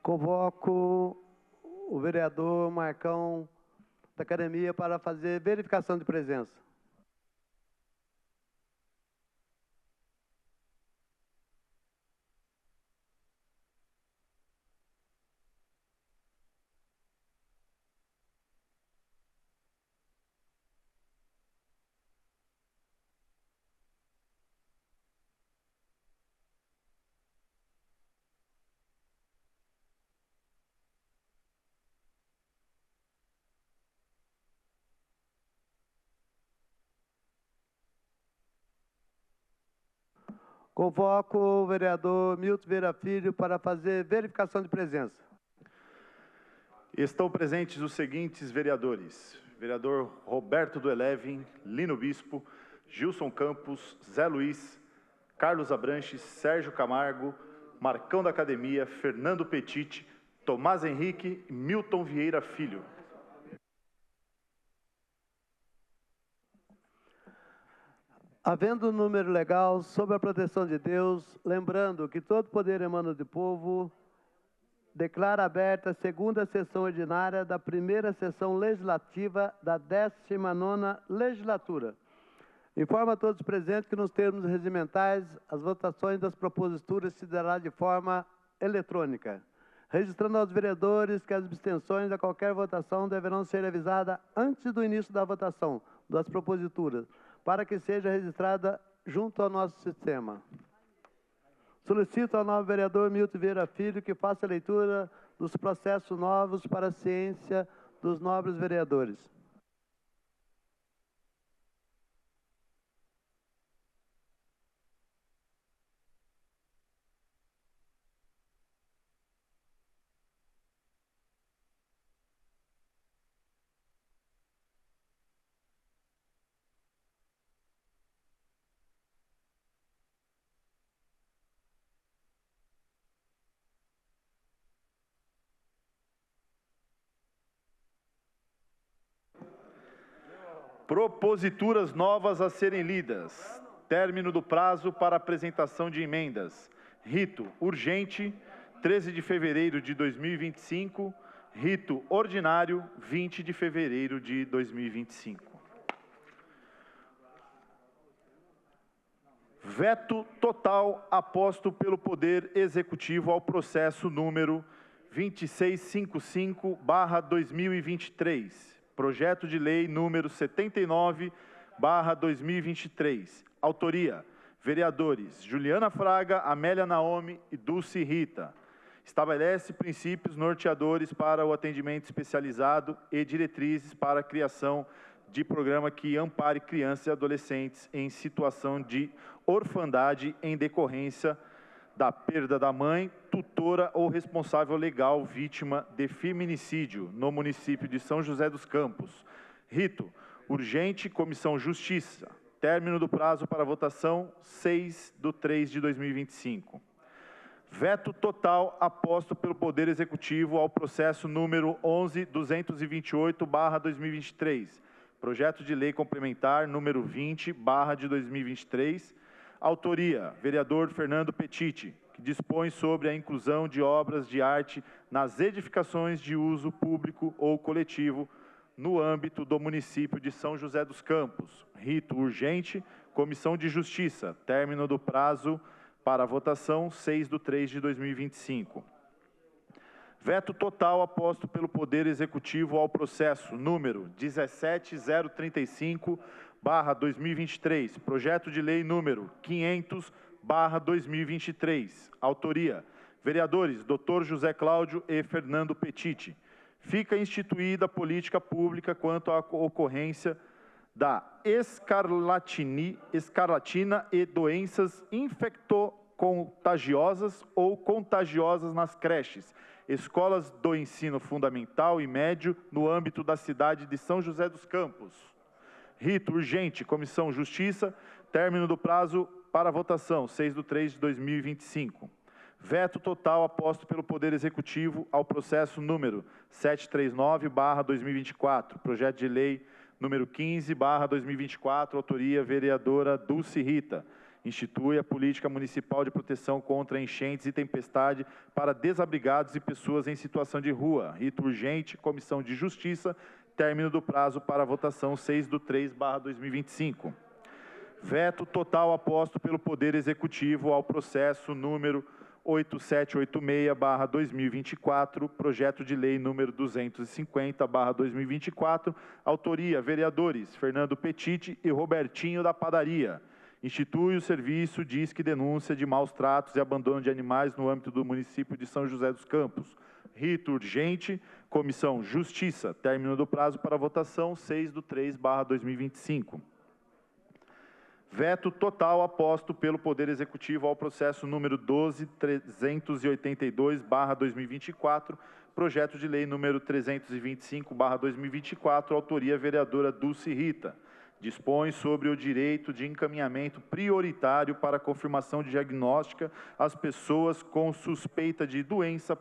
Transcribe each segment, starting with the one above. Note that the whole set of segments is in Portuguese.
Convoco o vereador Marcão da Academia para fazer verificação de presença. Convoco o vereador Milton Vieira Filho para fazer verificação de presença. Estão presentes os seguintes vereadores: vereador Roberto do Elevem, Lino Bispo, Gilson Campos, Zé Luiz, Carlos Abranches, Sérgio Camargo, Marcão da Academia, Fernando Petiti, Tomás Henrique e Milton Vieira Filho. Havendo número legal, sob a proteção de Deus, lembrando que todo poder emana do povo, declara aberta a segunda sessão ordinária da primeira sessão legislativa da 19ª legislatura. Informa a todos os presentes que nos termos regimentais, as votações das proposituras se dará de forma eletrônica. Registrando aos vereadores que as abstenções a qualquer votação deverão ser avisadas antes do início da votação das proposituras, para que seja registrada junto ao nosso sistema. Solicito ao novo vereador Milton Vieira Filho que faça a leitura dos processos novos para a ciência dos nobres vereadores. Proposituras novas a serem lidas. Término do prazo para apresentação de emendas. Rito urgente, 13 de fevereiro de 2025. Rito ordinário, 20 de fevereiro de 2025. Veto total aposto pelo Poder Executivo ao processo número 2655/2023. Projeto de Lei número 79/2023. Autoria: vereadores Juliana Fraga, Amélia Naomi e Dulce Rita. Estabelece princípios norteadores para o atendimento especializado e diretrizes para a criação de programa que ampare crianças e adolescentes em situação de orfandade em decorrência da perda da mãe, tutora ou responsável legal vítima de feminicídio no município de São José dos Campos. Rito urgente, Comissão Justiça. Término do prazo para votação, 6/3/2025. Veto total aposto pelo Poder Executivo ao processo número 11.228/2023. Projeto de Lei Complementar número 20/2023. Autoria: vereador Fernando Petiti, que dispõe sobre a inclusão de obras de arte nas edificações de uso público ou coletivo no âmbito do município de São José dos Campos. Rito urgente, Comissão de Justiça. Término do prazo para a votação, 6/3/2025. Veto total aposto pelo Poder Executivo ao processo número 17035/2023, projeto de lei número 500/2023. Autoria: vereadores Dr. José Cláudio e Fernando Petiti. Fica instituída política pública quanto à ocorrência da escarlatina e doenças infectocontagiosas ou contagiosas nas creches, escolas do ensino fundamental e médio no âmbito da cidade de São José dos Campos. Rito urgente, Comissão Justiça, término do prazo para votação, 6/3/2025. Veto total aposto pelo Poder Executivo ao processo número 739/2024, projeto de lei número 15/2024, autoria vereadora Dulce Rita. institui a política municipal de proteção contra enchentes e tempestade para desabrigados e pessoas em situação de rua. Rito urgente, Comissão de Justiça, término do prazo para votação 6/3/2025. Veto total aposto pelo Poder Executivo ao processo número 8786/2024, projeto de lei número 250/2024, autoria vereadores Fernando Petiti e Robertinho da Padaria. Institui o serviço Disque Denúncia de maus tratos e abandono de animais no âmbito do município de São José dos Campos. Rito urgente, Comissão Justiça, término do prazo para votação 6/3/2025. Veto total aposto pelo Poder Executivo ao processo número 12382/2024, projeto de lei número 325/2024, autoria vereadora Dulce Rita. Dispõe sobre o direito de encaminhamento prioritário para confirmação de diagnóstica às pessoas com suspeita de doença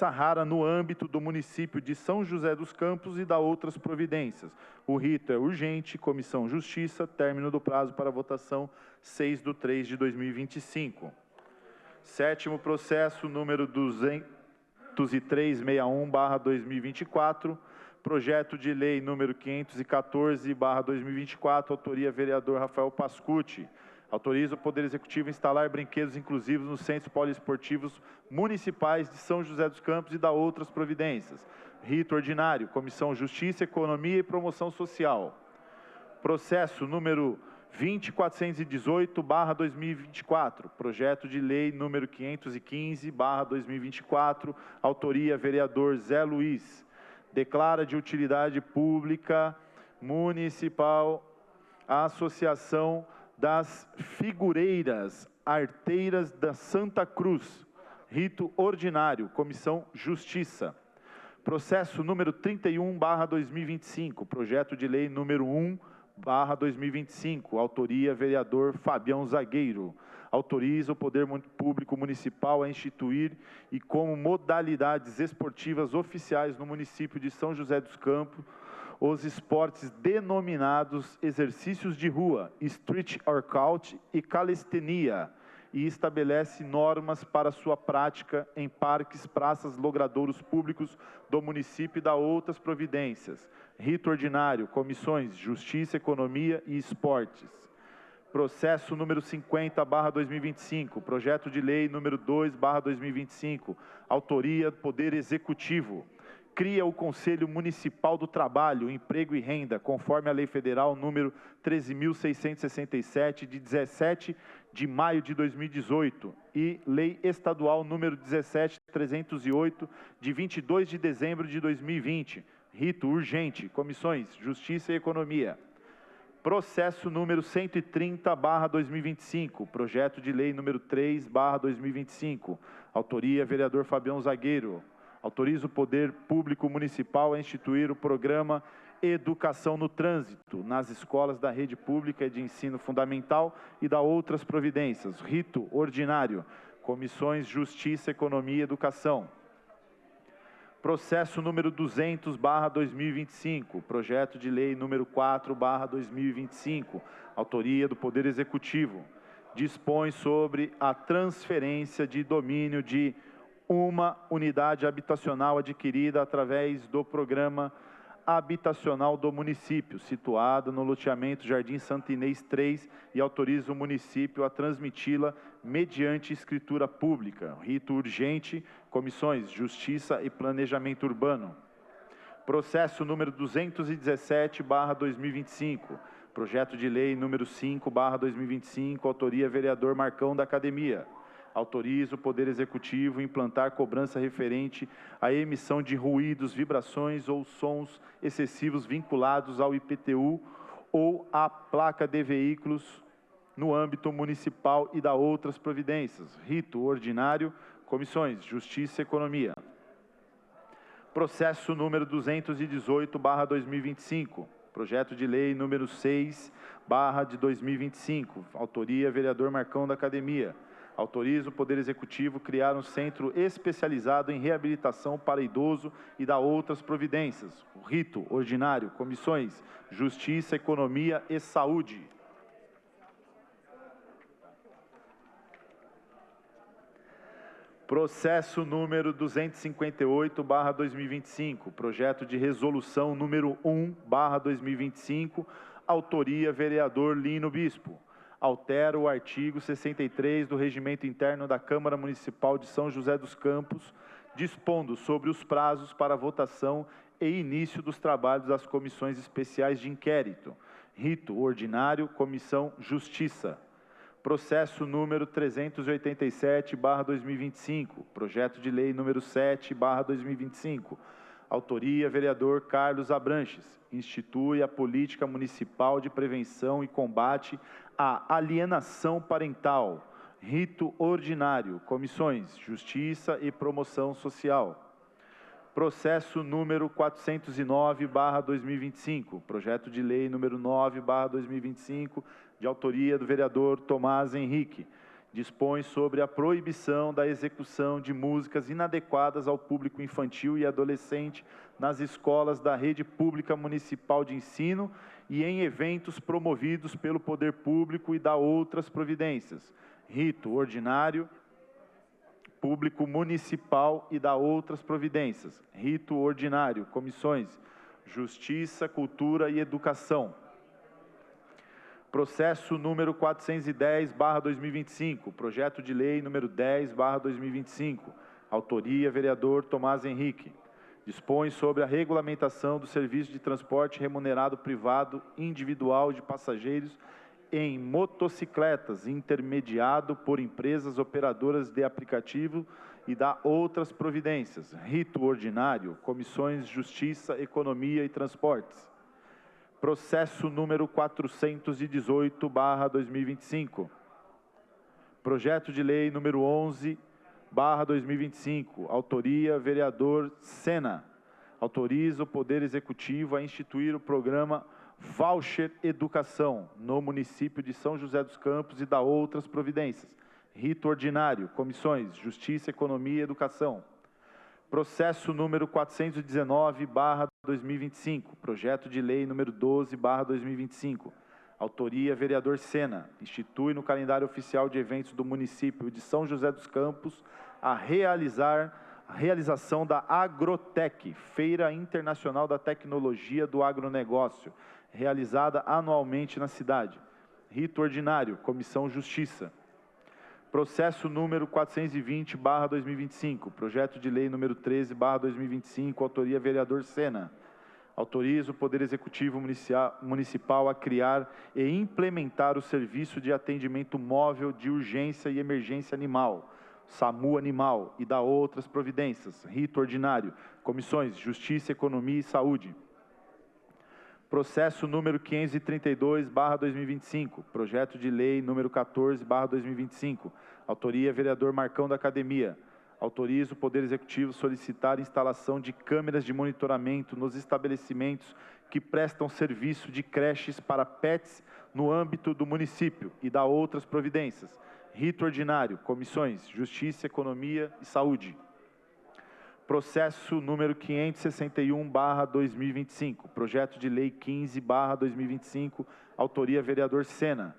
rara no âmbito do município de São José dos Campos e da outras providências. O rito é urgente, Comissão Justiça, término do prazo para votação 6/3/2025. Sétimo processo, número 20361/2024, projeto de lei número 514/2024, autoria vereador Rafael Pascucci. Autoriza o Poder Executivo a instalar brinquedos inclusivos nos centros poliesportivos municipais de São José dos Campos e da outras providências. Rito ordinário, Comissão Justiça, Economia e Promoção Social. Processo número 20418/2024, projeto de lei número 515/2024, autoria vereador Zé Luiz. Declara de utilidade pública municipal a Associação das Figureiras Arteiras da Santa Cruz. Rito ordinário, Comissão Justiça. Processo número 31/2025, projeto de lei número 1/2025, autoria vereador Fabião Zagueiro. Autoriza o Poder Público Municipal a instituir e como modalidades esportivas oficiais no município de São José dos Campos os esportes denominados exercícios de rua, street workout e calistenia, e estabelece normas para sua prática em parques, praças, logradouros públicos do município e da outras providências. Rito ordinário, Comissões Justiça, Economia e Esportes. Processo número 50/2025, projeto de lei número 2/2025, autoria Poder Executivo. Cria o Conselho Municipal do Trabalho, Emprego e Renda, conforme a Lei Federal número 13.667, de 17 de maio de 2018, e Lei Estadual número 17.308, de 22 de dezembro de 2020. Rito urgente, Comissões Justiça e Economia. Processo número 130/2025, projeto de lei número 3/2025, autoria vereador Fabião Zagueiro. Autoriza o Poder Público Municipal a instituir o programa Educação no Trânsito nas escolas da rede pública de ensino fundamental e da outras providências. Rito ordinário, Comissões Justiça, Economia e Educação. Processo número 200/2025, projeto de lei número 4/2025, autoria do Poder Executivo. Dispõe sobre a transferência de domínio de uma unidade habitacional adquirida através do programa habitacional do município, situada no loteamento Jardim Santo Inês 3, e autoriza o município a transmiti-la mediante escritura pública. Rito urgente, Comissões Justiça e Planejamento Urbano. Processo número 217/2025, projeto de lei número 5/2025, autoria vereador Marcão da Academia. Autoriza o Poder Executivo a implantar cobrança referente à emissão de ruídos, vibrações ou sons excessivos vinculados ao IPTU ou à placa de veículos no âmbito municipal e da outras providências. Rito ordinário, Comissões Justiça e Economia. Processo número 218/2025, projeto de lei número 6/2025, autoria vereador Marcão da Academia. Autoriza o Poder Executivo criar um centro especializado em reabilitação para idoso e da outras providências. O rito ordinário, Comissões Justiça, Economia e Saúde. Processo número 258/2025, projeto de resolução número 1/2025, autoria vereador Lino Bispo. Altera o artigo 63 do Regimento Interno da Câmara Municipal de São José dos Campos, dispondo sobre os prazos para votação e início dos trabalhos das comissões especiais de inquérito. Rito ordinário, Comissão Justiça. Processo número 387/2025, projeto de lei número 7/2025. Autoria, vereador Carlos Abranches. Institui a política municipal de prevenção e combate à alienação parental. Rito ordinário, comissões Justiça e Promoção Social. Processo número 409/2025, projeto de lei número 9/2025, de autoria do vereador Tomás Henrique, dispõe sobre a proibição da execução de músicas inadequadas ao público infantil e adolescente nas escolas da rede pública municipal de ensino e em eventos promovidos pelo poder público e da outras providências. Rito ordinário, público municipal e da outras providências. Rito ordinário, comissões Justiça, Cultura e Educação. Processo número 410/2025, projeto de lei número 10/2025. Autoria, vereador Tomás Henrique. Dispõe sobre a regulamentação do serviço de transporte remunerado privado individual de passageiros em motocicletas, intermediado por empresas operadoras de aplicativo e da outras providências. Rito ordinário, comissões Justiça, Economia e Transportes. Processo número 418/2025. Projeto de lei número 11/2025. Autoria, vereador Sena. Autoriza o Poder Executivo a instituir o programa Voucher Educação no município de São José dos Campos e da outras providências. Rito ordinário, comissões Justiça, Economia e Educação. Processo número 419/2025, projeto de lei número 12/2025. Autoria, vereador Sena. Institui no calendário oficial de eventos do município de São José dos Campos a realização da Agrotec, Feira Internacional da Tecnologia do Agronegócio, realizada anualmente na cidade. Rito ordinário, Comissão Justiça. Processo número 420/2025, projeto de lei número 13/2025, autoria vereador Sena. Autoriza o Poder Executivo Municipal a criar e implementar o Serviço de Atendimento Móvel de Urgência e Emergência Animal, SAMU Animal, e da outras providências. Rito ordinário, comissões Justiça, Economia e Saúde. Processo número 532/2025, projeto de lei número 14/2025, autoria vereador Marcão da Academia. Autoriza o Poder Executivo solicitar instalação de câmeras de monitoramento nos estabelecimentos que prestam serviço de creches para pets no âmbito do município e da outras providências. Rito ordinário, comissões Justiça, Economia e Saúde. Processo número 561/2025, projeto de lei 15/2025, autoria vereador Sena.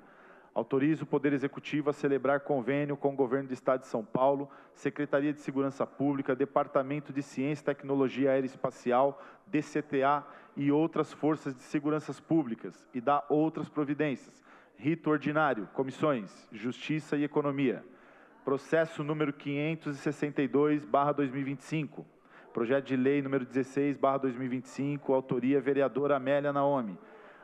Autoriza o Poder Executivo a celebrar convênio com o Governo do Estado de São Paulo, Secretaria de Segurança Pública, Departamento de Ciência e Tecnologia Aeroespacial, DCTA e outras forças de seguranças públicas e da outras providências. Rito ordinário, comissões Justiça e Economia. Processo número 562/2025, projeto de lei número 16/2025, autoria vereadora Amélia Naomi.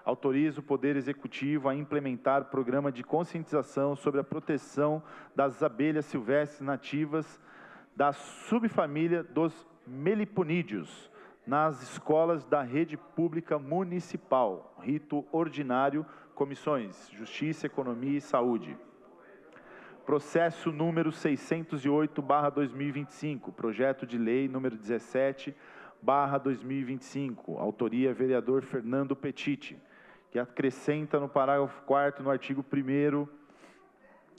Autoriza o Poder Executivo a implementar programa de conscientização sobre a proteção das abelhas silvestres nativas da subfamília dos meliponídeos nas escolas da rede pública municipal. Rito ordinário, comissões Justiça, Economia e Saúde. Processo número 608/2025, projeto de lei número 17/2025, autoria vereador Fernando Petiti, que acrescenta no parágrafo 4º no artigo 1º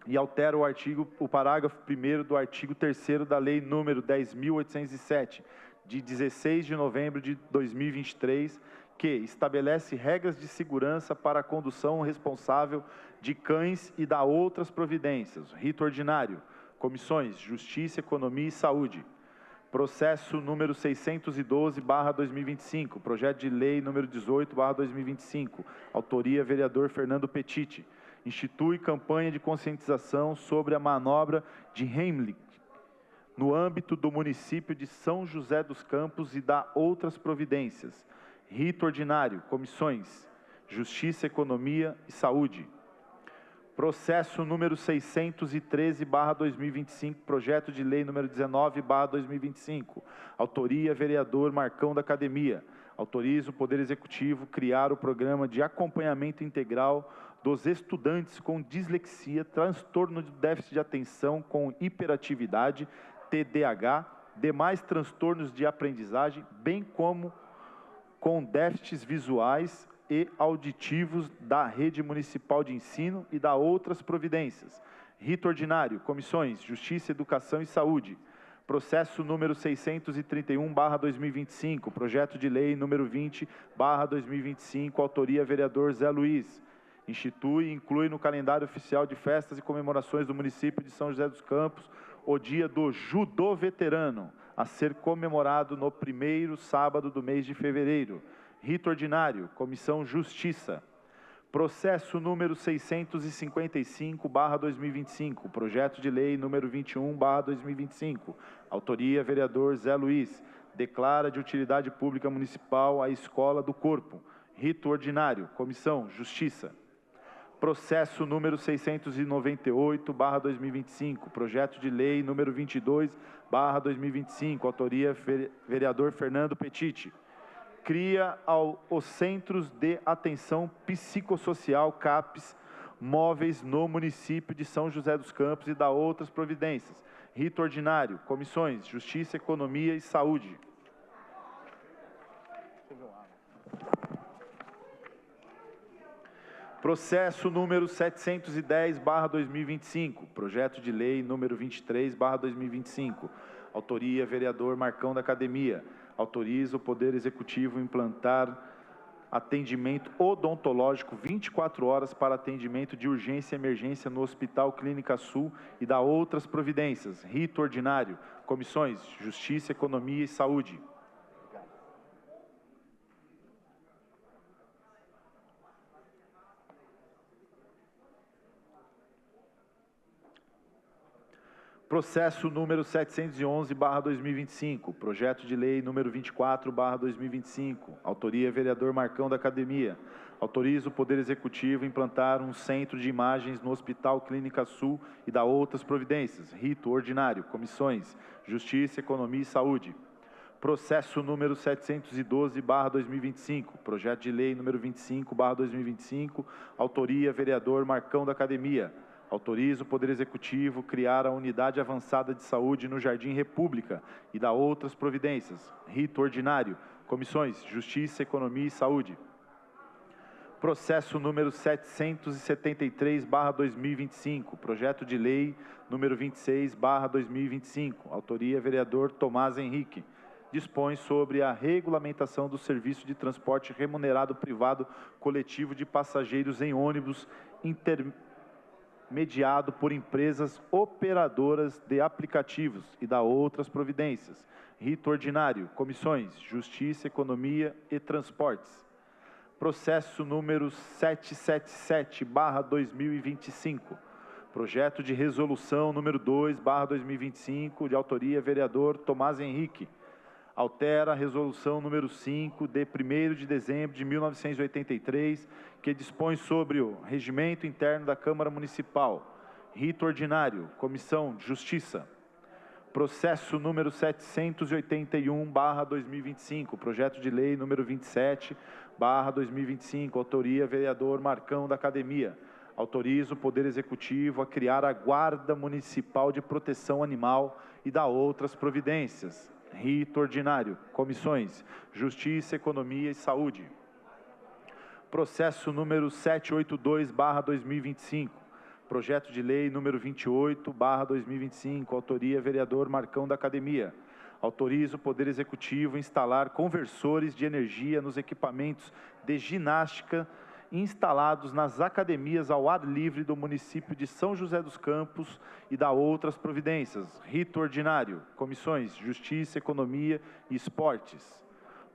e altera o parágrafo 1º do artigo 3º da lei número 10.807, de 16 de novembro de 2023, que estabelece regras de segurança para a condução responsável de cães e da outras providências. Rito ordinário, Comissões: Justiça, Economia e Saúde. Processo número 612/2025, projeto de lei número 18/2025, autoria vereador Fernando Petiti. Institui campanha de conscientização sobre a manobra de Heimlich no âmbito do município de São José dos Campos e dá outras providências. Rito ordinário, comissões: Justiça, Economia e Saúde. Processo número 613/2025, projeto de lei número 19/2025. Autoria, vereador Marcão da Academia. Autoriza o Poder Executivo criar o programa de acompanhamento integral dos estudantes com dislexia, transtorno de déficit de atenção com hiperatividade, TDAH, demais transtornos de aprendizagem, bem como com déficits visuais e auditivos da Rede Municipal de Ensino e da outras providências. Rito ordinário, comissões: Justiça, Educação e Saúde. Processo número 631/2025, projeto de lei número 20/2025, autoria vereador Zé Luiz. Institui e inclui no calendário oficial de festas e comemorações do município de São José dos Campos o dia do Judô Veterano, a ser comemorado no primeiro sábado do mês de fevereiro. Rito ordinário, Comissão Justiça. Processo número 655/2025, projeto de lei número 21/2025, autoria vereador Zé Luiz. Declara de utilidade pública municipal a Escola do Corpo. Rito ordinário, Comissão Justiça. Processo número 698/2025, projeto de lei número 22/2025, autoria vereador Fernando Petiti. Cria os Centros de Atenção Psicossocial, CAPS, móveis no município de São José dos Campos e dá outras providências. Rito ordinário, comissões: Justiça, Economia e Saúde. Processo número 710/2025, projeto de lei número 23/2025, autoria vereador Marcão da Academia. Autoriza o Poder Executivo implantar atendimento odontológico 24 horas para atendimento de urgência e emergência no Hospital Clínica Sul e dá outras providências. Rito ordinário, comissões: Justiça, Economia e Saúde. Processo número 711/2025, projeto de lei número 24/2025, autoria vereador Marcão da Academia. Autoriza o Poder Executivo implantar um centro de imagens no Hospital Clínica Sul e dá outras providências. Rito ordinário, comissões: Justiça, Economia e Saúde. Processo número 712/2025, projeto de lei número 25/2025, autoria vereador Marcão da Academia. Autoriza o Poder Executivo criar a Unidade Avançada de Saúde no Jardim República e dá outras providências. Rito ordinário, comissões: Justiça, Economia e Saúde. Processo número 773/2025, projeto de lei número 26/2025, autoria vereador Tomás Henrique. Dispõe sobre a regulamentação do serviço de transporte remunerado privado coletivo de passageiros em ônibus intermediado por empresas operadoras de aplicativos e dá outras providências. Rito ordinário, comissões: Justiça, Economia e Transportes. Processo número 777/2025, projeto de resolução número 2/2025, de autoria vereador Tomás Henrique. Altera a resolução número 5, de 1º de dezembro de 1983, que dispõe sobre o regimento interno da Câmara Municipal. Rito ordinário, Comissão Justiça. Processo número 781/2025, projeto de lei número 27/2025, autoria vereador Marcão da Academia. Autoriza o Poder Executivo a criar a Guarda Municipal de Proteção Animal e dá outras providências. Rito ordinário, comissões: Justiça, Economia e Saúde. Processo número 782/2025, projeto de lei número 28/2025, autoria vereador Marcão da Academia. Autoriza o Poder Executivo a instalar conversores de energia nos equipamentos de ginástica instalados nas academias ao ar livre do município de São José dos Campos e da outras providências. Rito ordinário. Comissões: Justiça, Economia e Esportes.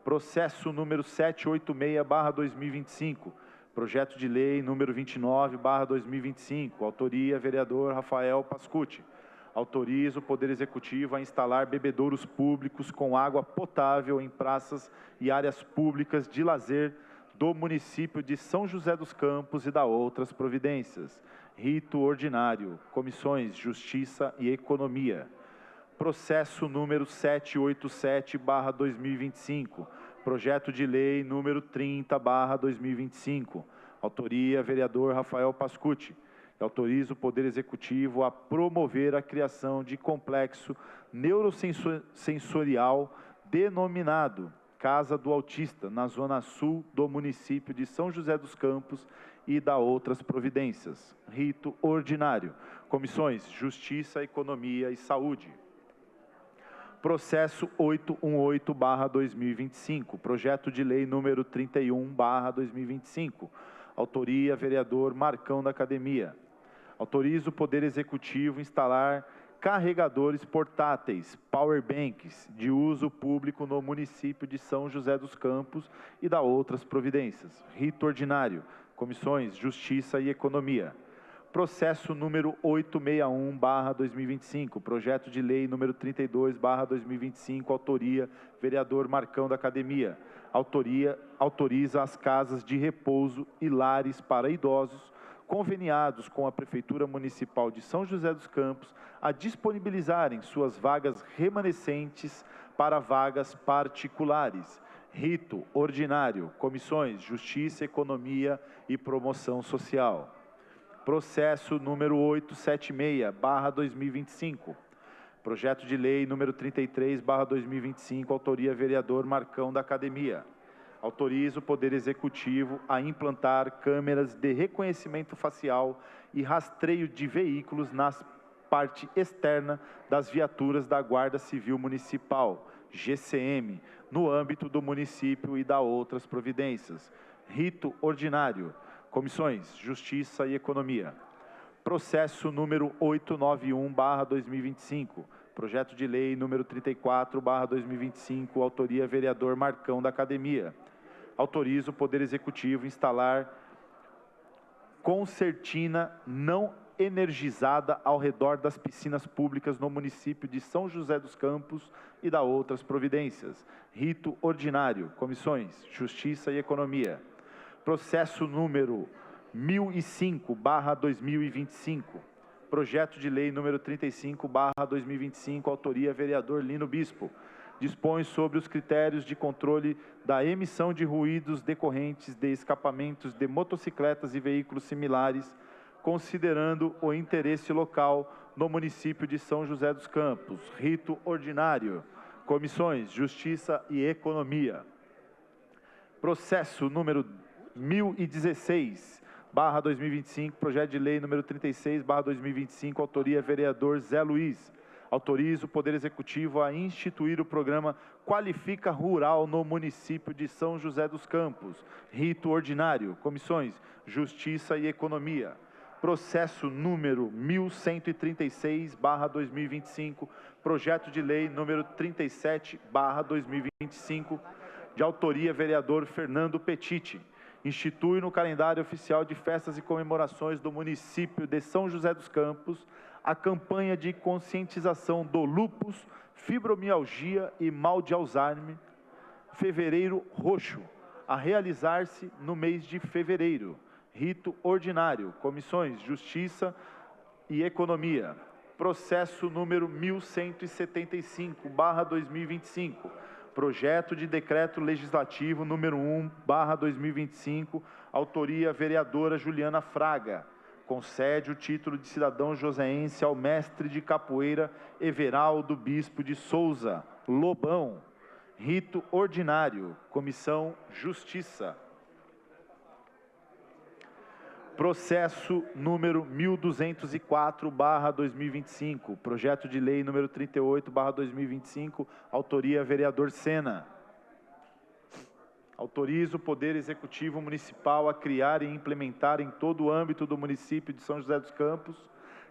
Processo número 786/2025. Projeto de lei número 29/2025. Autoria: vereador Rafael Pascucci. Autoriza o Poder Executivo a instalar bebedouros públicos com água potável em praças e áreas públicas de lazer do município de São José dos Campos e da outras providências. Rito ordinário. Comissões: Justiça e Economia. Processo número 787/2025. Projeto de lei número 30/2025. Autoria: vereador Rafael Pascucci. Autoriza o Poder Executivo a promover a criação de complexo neurosensorial denominado Casa do Autista, na zona sul do município de São José dos Campos e da outras providências. Rito ordinário. Comissões: Justiça, Economia e Saúde. Processo 818/2025. Projeto de lei número 31/2025. Autoria: vereador Marcão da Academia. Autoriza o Poder Executivo instalar carregadores portáteis, powerbanks, de uso público no município de São José dos Campos e da outras providências. Rito ordinário. Comissões: Justiça e Economia. Processo número 861/2025. Projeto de lei número 32/2025. Autoria: vereador Marcão da Academia. Autoriza as casas de repouso e lares para idosos conveniados com a Prefeitura Municipal de São José dos Campos a disponibilizarem suas vagas remanescentes para vagas particulares. Rito ordinário. Comissões: Justiça, Economia e Promoção Social. Processo número 876/2025. Projeto de lei número 33/2025. Autoria: vereador Marcão da Academia. Autoriza o Poder Executivo a implantar câmeras de reconhecimento facial e rastreio de veículos na parte externa das viaturas da Guarda Civil Municipal, GCM, no âmbito do município e da outras providências. Rito ordinário. Comissões: Justiça e Economia. Processo número 891/2025. Projeto de lei número 34/2025. Autoria: vereador Marcão da Academia. Autoriza o Poder Executivo a instalar concertina não energizada ao redor das piscinas públicas no município de São José dos Campos e da outras providências. Rito ordinário. Comissões: Justiça e Economia. Processo número 1005/2025. Projeto de lei número 35/2025. Autoria: vereador Lino Bispo. Dispõe sobre os critérios de controle da emissão de ruídos decorrentes de escapamentos de motocicletas e veículos similares, considerando o interesse local no município de São José dos Campos. Rito ordinário. Comissões: Justiça e Economia. Processo número 1016/2025, projeto de lei número 36/2025, autoria: vereador Zé Luiz. Autoriza o Poder Executivo a instituir o programa Qualifica Rural no município de São José dos Campos. Rito ordinário. Comissões: Justiça e Economia. Processo número 1136/2025, projeto de lei número 37/2025, de autoria: vereador Fernando Petiti. Institui no calendário oficial de festas e comemorações do município de São José dos Campos a campanha de conscientização do lúpus, fibromialgia e mal de Alzheimer, Fevereiro Roxo, a realizar-se no mês de fevereiro. Rito ordinário. Comissões: Justiça e Economia. Processo número 1175/2025. Projeto de Decreto Legislativo número 1/2025, autoria: vereadora Juliana Fraga. Concede o título de cidadão joseense ao mestre de capoeira Everaldo Bispo de Souza Lobão. Rito ordinário. Comissão: Justiça. Processo número 1204/2025, projeto de lei número 38/2025, autoria: vereador Sena. Autoriza o Poder Executivo Municipal a criar e implementar em todo o âmbito do município de São José dos Campos,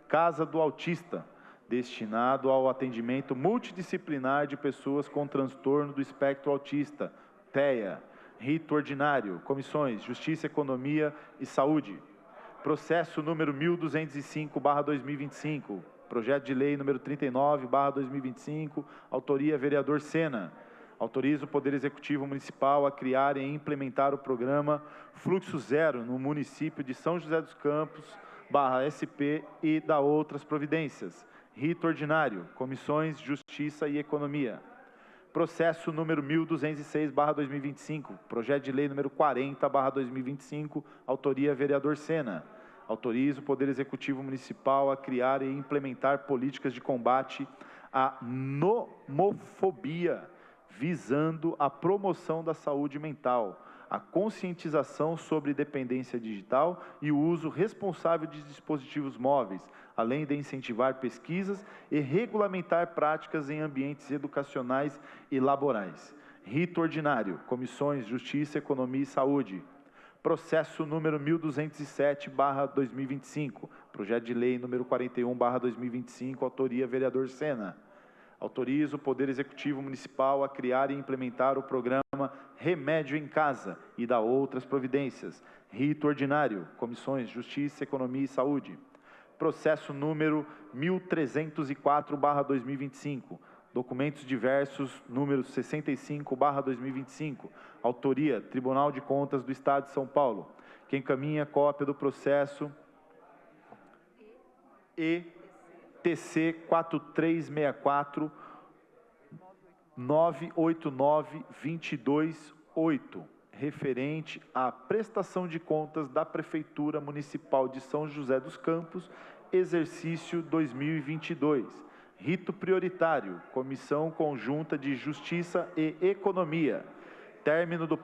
Casa do Autista, destinado ao atendimento multidisciplinar de pessoas com transtorno do espectro autista, TEA. Rito ordinário, comissões Justiça, Economia e Saúde. Processo número 1205/2025, projeto de lei número 39/2025, autoria vereador Sena. Autoriza o Poder Executivo Municipal a criar e implementar o programa Fluxo Zero no município de São José dos Campos, /SP e da outras providências. Rito ordinário, comissões Justiça e Economia. Processo número 1206/2025, projeto de lei número 40/2025, autoria vereador Sena. Autoriza o Poder Executivo Municipal a criar e implementar políticas de combate à nomofobia, visando a promoção da saúde mental, a conscientização sobre dependência digital e o uso responsável de dispositivos móveis, além de incentivar pesquisas e regulamentar práticas em ambientes educacionais e laborais. Rito ordinário, comissões Justiça, Economia e Saúde. Processo número 1207/2025, projeto de lei número 41/2025, autoria vereador Sena. Autoriza o Poder Executivo Municipal a criar e implementar o programa Remédio em Casa e da outras providências. Rito ordinário, comissões Justiça, Economia e Saúde. Processo número 1304/2025, documentos diversos, número 65/2025, autoria Tribunal de Contas do Estado de São Paulo. Quem encaminha cópia do processo ETC 4364 989-228, referente à prestação de contas da Prefeitura Municipal de São José dos Campos, exercício 2022. Rito prioritário, Comissão Conjunta de Justiça e Economia. Término do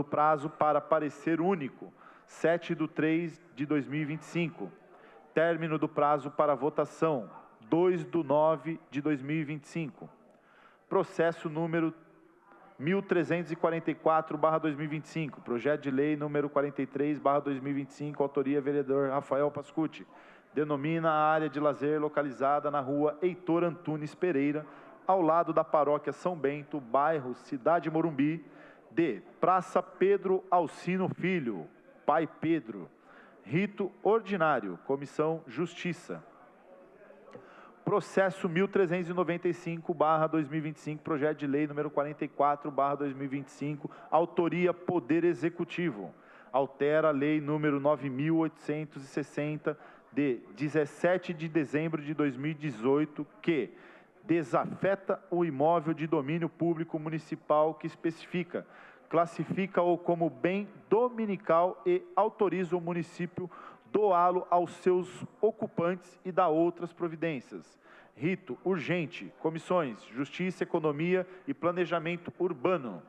prazo para parecer único, 7/3/2025. Término do prazo para votação, 2/9/2025. Processo número 1344/2025, projeto de lei número 43/2025, autoria vereador Rafael Pascucci. Denomina a área de lazer localizada na rua Heitor Antunes Pereira, ao lado da paróquia São Bento, bairro Cidade Morumbi, de Praça Pedro Alcino Filho, Pai Pedro. Rito ordinário, comissão Justiça. Processo 1395/2025, projeto de lei número 44/2025, autoria Poder Executivo. Altera a lei número 9860, de 17 de dezembro de 2018, que desafeta o imóvel de domínio público municipal que especifica, classifica-o como bem dominical e autoriza o município doá-lo aos seus ocupantes e dá outras providências. Rito urgente, comissões Justiça, Economia e Planejamento Urbano.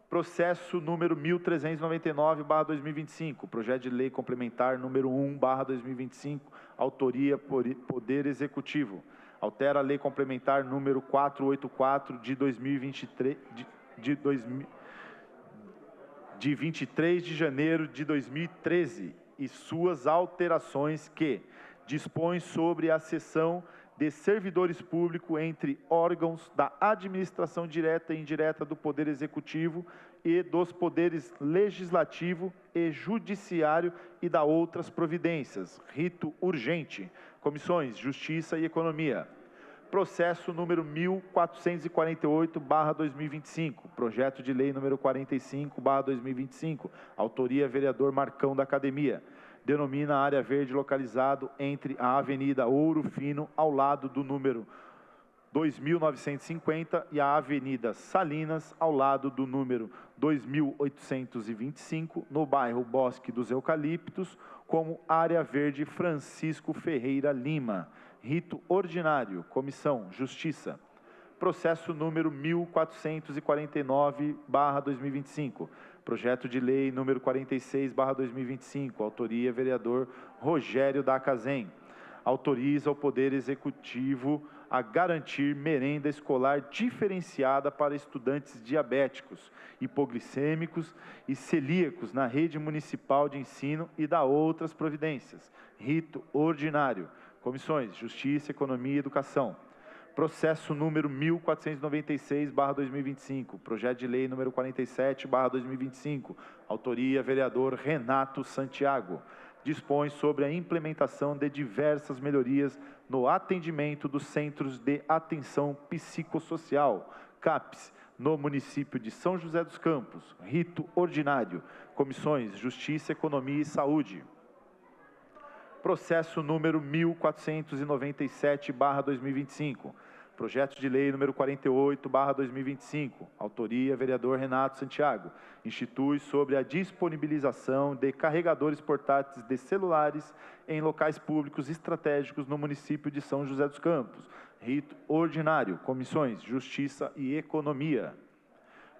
Processo número 1399/2025, projeto de lei complementar número 1/2025, autoria Poder Executivo. Altera a lei complementar número 484 de 2023, de 23 de janeiro de 2013, e suas alterações, que dispõe sobre a cessão de servidores públicos entre órgãos da administração direta e indireta do Poder Executivo e dos poderes legislativo e judiciário e da outras providências. Rito urgente, comissões Justiça e Economia. Processo número 1448/2025, projeto de lei número 45/2025, autoria vereador Marcão da Academia. Denomina a área verde localizado entre a Avenida Ouro Fino, ao lado do número 2950, e a Avenida Salinas, ao lado do número 2825, no bairro Bosque dos Eucaliptos, como área verde Francisco Ferreira Lima. Rito ordinário, comissão Justiça. Processo número 1449/2025, projeto de lei número 46/2025, autoria vereador Rogério da Cazem. Autoriza o Poder Executivo a garantir merenda escolar diferenciada para estudantes diabéticos, hipoglicêmicos e celíacos na rede municipal de ensino e da outras providências. Rito ordinário. Comissões: Justiça, Economia e Educação. Processo número 1496/2025, projeto de lei número 47/2025, autoria vereador Renato Santiago. Dispõe sobre a implementação de diversas melhorias no atendimento dos Centros de Atenção Psicossocial, CAPS, no município de São José dos Campos. Rito ordinário. Comissões: Justiça, Economia e Saúde. Processo número 1497/2025, projeto de lei número 48/2025, autoria vereador Renato Santiago, institui sobre a disponibilização de carregadores portáteis de celulares em locais públicos estratégicos no município de São José dos Campos. Rito ordinário. Comissões: Justiça e Economia.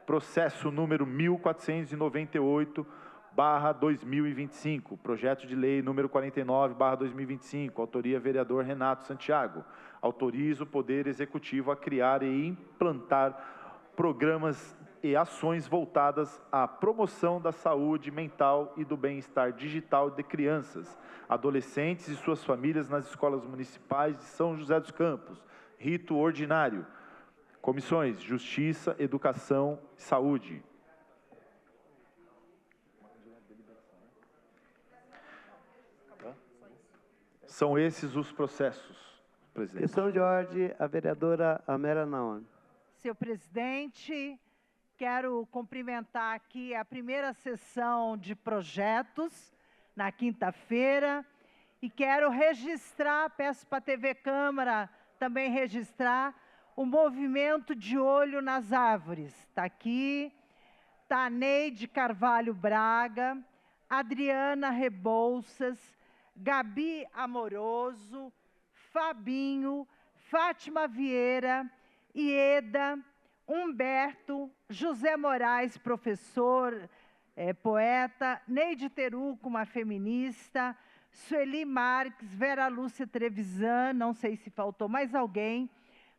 Processo número 1498/2025, projeto de lei número 49/2025, autoria vereador Renato Santiago. Autoriza o Poder Executivo a criar e implantar programas e ações voltadas à promoção da saúde mental e do bem-estar digital de crianças, adolescentes e suas famílias nas escolas municipais de São José dos Campos. Rito ordinário. Comissões: Justiça, Educação e Saúde. São esses os processos, presidente. Questão de ordem, a vereadora Amélia Naomi. Senhor presidente, quero cumprimentar aqui a primeira sessão de projetos na quinta-feira e quero registrar, peço para a TV Câmara também registrar, o movimento de olho nas árvores. Está aqui, está a Neide Carvalho Braga, Adriana Rebouças, Gabi Amoroso, Fabinho, Fátima Vieira, Ieda, Humberto, José Moraes, professor, poeta, Neide Teruco, uma feminista, Sueli Marques, Vera Lúcia Trevisan, não sei se faltou mais alguém.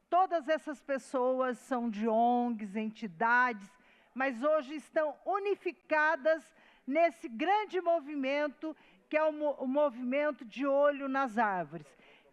Todas essas pessoas são de ONGs, entidades, mas hoje estão unificadas nesse grande movimento que é o movimento de olho nas árvores.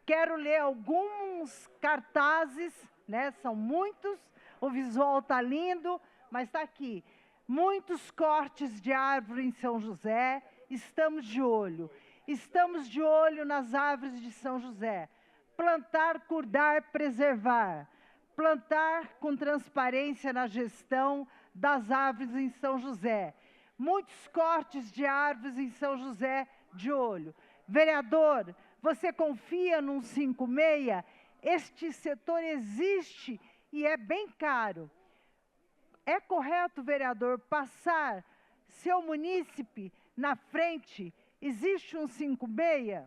Quero ler alguns cartazes, né? São muitos, o visual está lindo, mas está aqui. Muitos cortes de árvore em São José, estamos de olho. Estamos de olho nas árvores de São José. Plantar, cuidar, preservar. Plantar com transparência na gestão das árvores em São José. Muitos cortes de árvores em São José, de olho. Vereador, você confia num 56? Este setor existe e é bem caro. É correto, vereador, passar seu munícipe na frente? Existe um 56?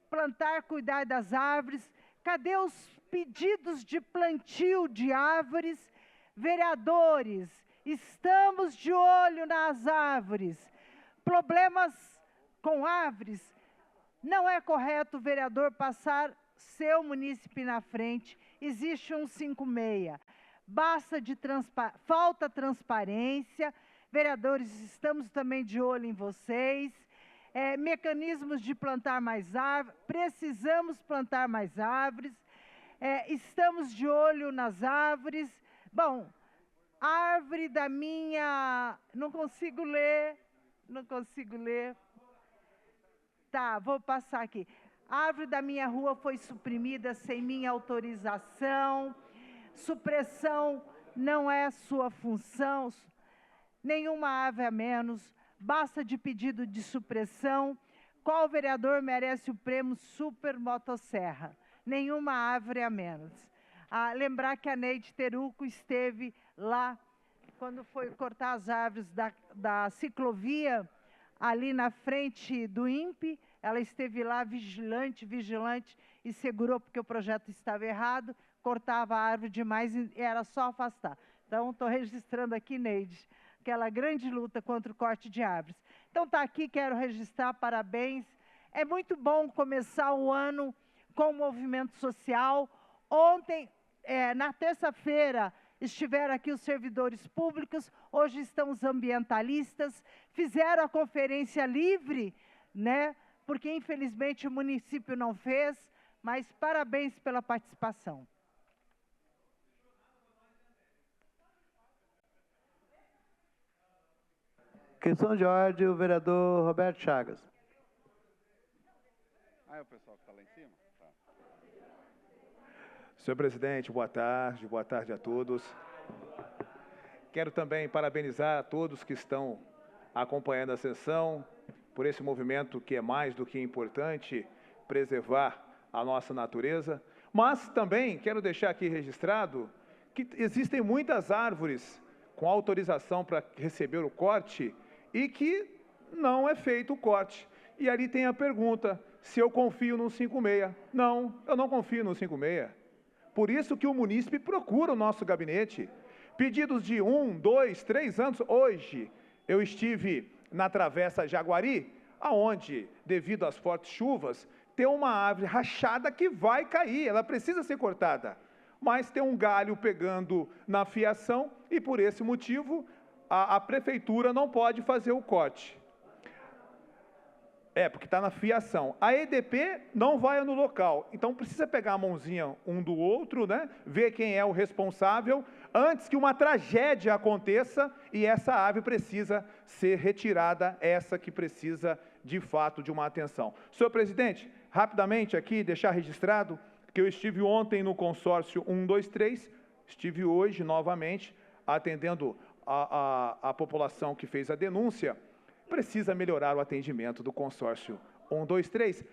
Plantar, cuidar das árvores. Cadê os pedidos de plantio de árvores? Vereadores, estamos de olho nas árvores. Problemas com árvores, não é correto o vereador passar seu munícipe na frente. Existe um 56. Falta transparência. Vereadores, estamos também de olho em vocês. Mecanismos de plantar mais árvores. Precisamos plantar mais árvores. Estamos de olho nas árvores. Bom, árvore da minha... Não consigo ler. Tá, vou passar aqui. A árvore da minha rua foi suprimida sem minha autorização. Supressão não é sua função. Nenhuma árvore a menos. Basta de pedido de supressão. Qual vereador merece o prêmio Super Motosserra? Nenhuma árvore a menos. Lembrar que a Neide Teruco esteve lá quando foi cortar as árvores da ciclovia, ali na frente do INPE, ela esteve lá vigilante, e segurou porque o projeto estava errado, cortava a árvore demais e era só afastar. Então, estou registrando aqui, Neide, aquela grande luta contra o corte de árvores. Então, está aqui, quero registrar, parabéns. É muito bom começar o ano com o movimento social. Ontem, na terça-feira, estiveram aqui os servidores públicos, hoje estão os ambientalistas, fizeram a conferência livre, né? Porque infelizmente o município não fez, mas parabéns pela participação. Questão de ordem, o vereador Roberto Chagas. É o pessoal que está lá em cima? Tá. Senhor presidente, boa tarde a todos. Quero também parabenizar a todos que estão acompanhando a sessão por esse movimento que é mais do que importante, preservar a nossa natureza, mas também quero deixar aqui registrado que existem muitas árvores com autorização para receber o corte e que não é feito o corte. E ali tem a pergunta, se eu confio no 56. Não, eu não confio no 56. Por isso que o munícipe procura o nosso gabinete. Pedidos de 1, 2, 3 anos. Hoje eu estive na Travessa Jaguari, aonde, devido às fortes chuvas, tem uma árvore rachada que vai cair, ela precisa ser cortada. Mas tem um galho pegando na fiação e, por esse motivo, a prefeitura não pode fazer o corte. Porque está na fiação. A EDP não vai no local, então precisa pegar a mãozinha um do outro, né? Ver quem é o responsável, antes que uma tragédia aconteça e essa árvore precisa ser retirada, essa que precisa, de fato, de uma atenção. Senhor presidente, rapidamente aqui, deixar registrado que eu estive ontem no consórcio 123, estive hoje novamente atendendo a população que fez a denúncia. Precisa melhorar o atendimento do consórcio 123,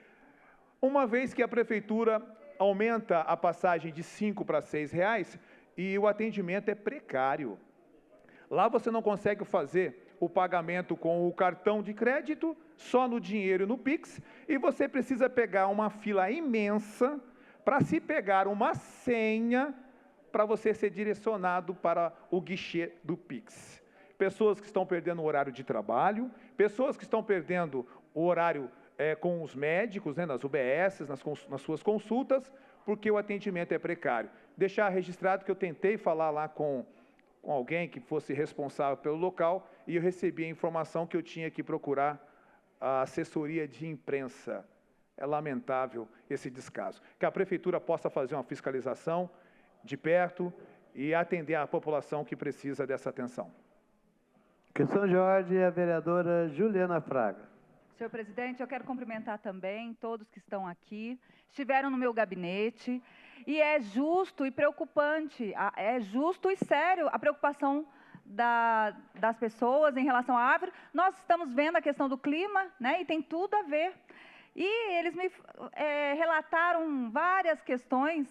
uma vez que a prefeitura aumenta a passagem de R$ 5 para R$ 6 e o atendimento é precário. Lá você não consegue fazer o pagamento com o cartão de crédito, só no dinheiro e no Pix, e você precisa pegar uma fila imensa para se pegar uma senha para você ser direcionado para o guichê do Pix. Pessoas que estão perdendo o horário de trabalho, pessoas que estão perdendo o horário com os médicos, né, nas UBSs, nas suas consultas, porque o atendimento é precário. Deixar registrado que eu tentei falar lá com alguém que fosse responsável pelo local e eu recebi a informação que eu tinha que procurar a assessoria de imprensa. É lamentável esse descaso. Que a prefeitura possa fazer uma fiscalização de perto e atender a população que precisa dessa atenção. Questão de ordem, a vereadora Juliana Fraga. Senhor presidente, eu quero cumprimentar também todos que estão aqui, estiveram no meu gabinete, e é justo e preocupante, é justo e sério a preocupação das pessoas em relação à árvore. Nós estamos vendo a questão do clima, né, e tem tudo a ver. E eles me relataram várias questões,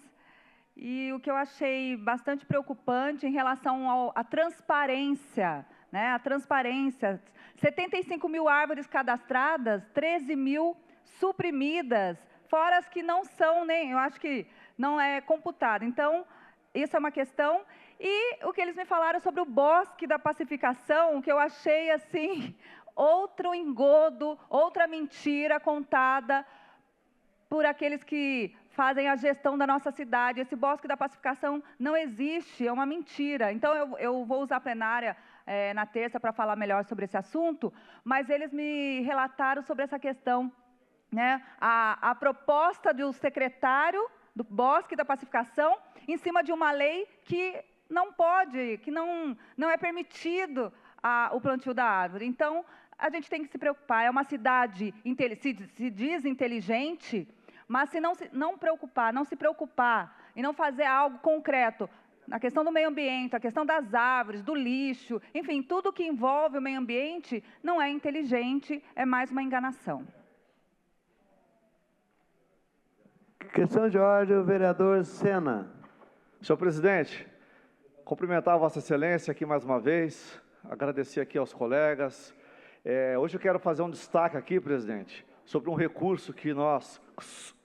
e o que eu achei bastante preocupante em relação à transparência, né, a transparência, 75 mil árvores cadastradas, 13 mil suprimidas, fora as que não são, eu acho que não é computado. Então, isso é uma questão. E o que eles me falaram sobre o Bosque da Pacificação, que eu achei, assim, outro engodo, outra mentira contada por aqueles que fazem a gestão da nossa cidade. Esse Bosque da Pacificação não existe, é uma mentira. Então, eu vou usar a plenária na terça para falar melhor sobre esse assunto, mas eles me relataram sobre essa questão, né? A proposta do secretário do Bosque da Pacificação em cima de uma lei que não pode, que não é permitido o plantio da árvore. Então, a gente tem que se preocupar. É uma cidade, se diz inteligente, mas se não se preocupar e não fazer algo concreto, na questão do meio ambiente, a questão das árvores, do lixo, enfim, tudo que envolve o meio ambiente não é inteligente, é mais uma enganação. Questão de ordem, o vereador Sena. Senhor presidente, cumprimentar a Vossa Excelência aqui mais uma vez, agradecer aqui aos colegas. Hoje eu quero fazer um destaque aqui, presidente, sobre um recurso que nós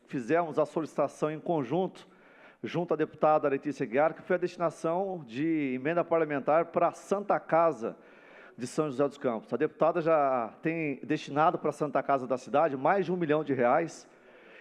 fizemos a solicitação em conjunto, junto à deputada Letícia Guiar, que foi a destinação de emenda parlamentar para a Santa Casa de São José dos Campos. A deputada já tem destinado para a Santa Casa da cidade mais de R$1 milhão,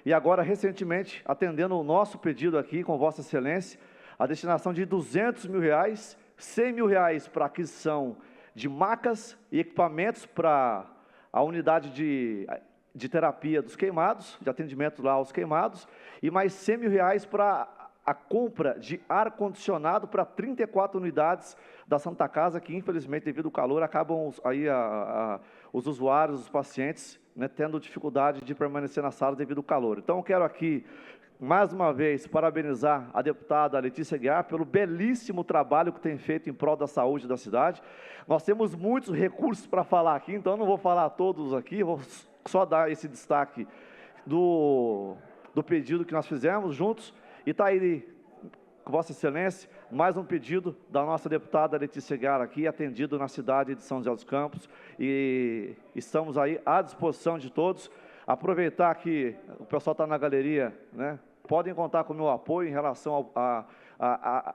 E agora, recentemente, atendendo o nosso pedido aqui, com Vossa Excelência, a destinação de R$200 mil, R$100 mil para aquisição de macas e equipamentos para a unidade de terapia dos queimados, de atendimento lá aos queimados, e mais R$100 mil para a compra de ar-condicionado para 34 unidades da Santa Casa, que infelizmente, devido ao calor, acabam aí os usuários, os pacientes, né, tendo dificuldade de permanecer na sala devido ao calor. Então, eu quero aqui, mais uma vez, parabenizar a deputada Letícia Aguiar pelo belíssimo trabalho que tem feito em prol da saúde da cidade. Nós temos muitos recursos para falar aqui, então não vou falar todos aqui, vou só dar esse destaque do pedido que nós fizemos juntos. E está aí, Vossa Excelência, mais um pedido da nossa deputada Letícia Aguiar aqui, atendido na cidade de São José dos Campos, e estamos aí à disposição de todos. Aproveitar que o pessoal está na galeria, né? Podem contar com o meu apoio em relação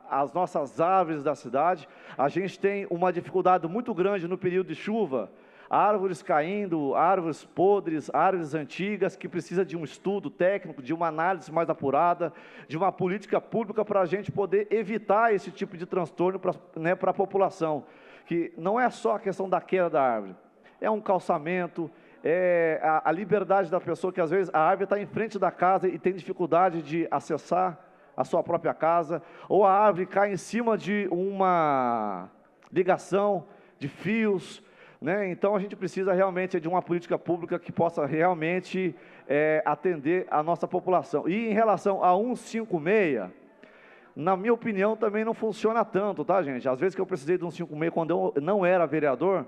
às nossas árvores da cidade. A gente tem uma dificuldade muito grande no período de chuva, árvores caindo, árvores podres, árvores antigas, que precisa de um estudo técnico, de uma análise mais apurada, de uma política pública para a gente poder evitar esse tipo de transtorno para a população, que não é só a questão da queda da árvore, é um calçamento, é a liberdade da pessoa, que às vezes a árvore está em frente da casa e tem dificuldade de acessar a sua própria casa, ou a árvore cai em cima de uma ligação de fios, né? Então, a gente precisa realmente de uma política pública que possa realmente atender a nossa população. E em relação a 156, na minha opinião, também não funciona tanto, tá, gente? Às vezes que eu precisei de 156 quando eu não era vereador,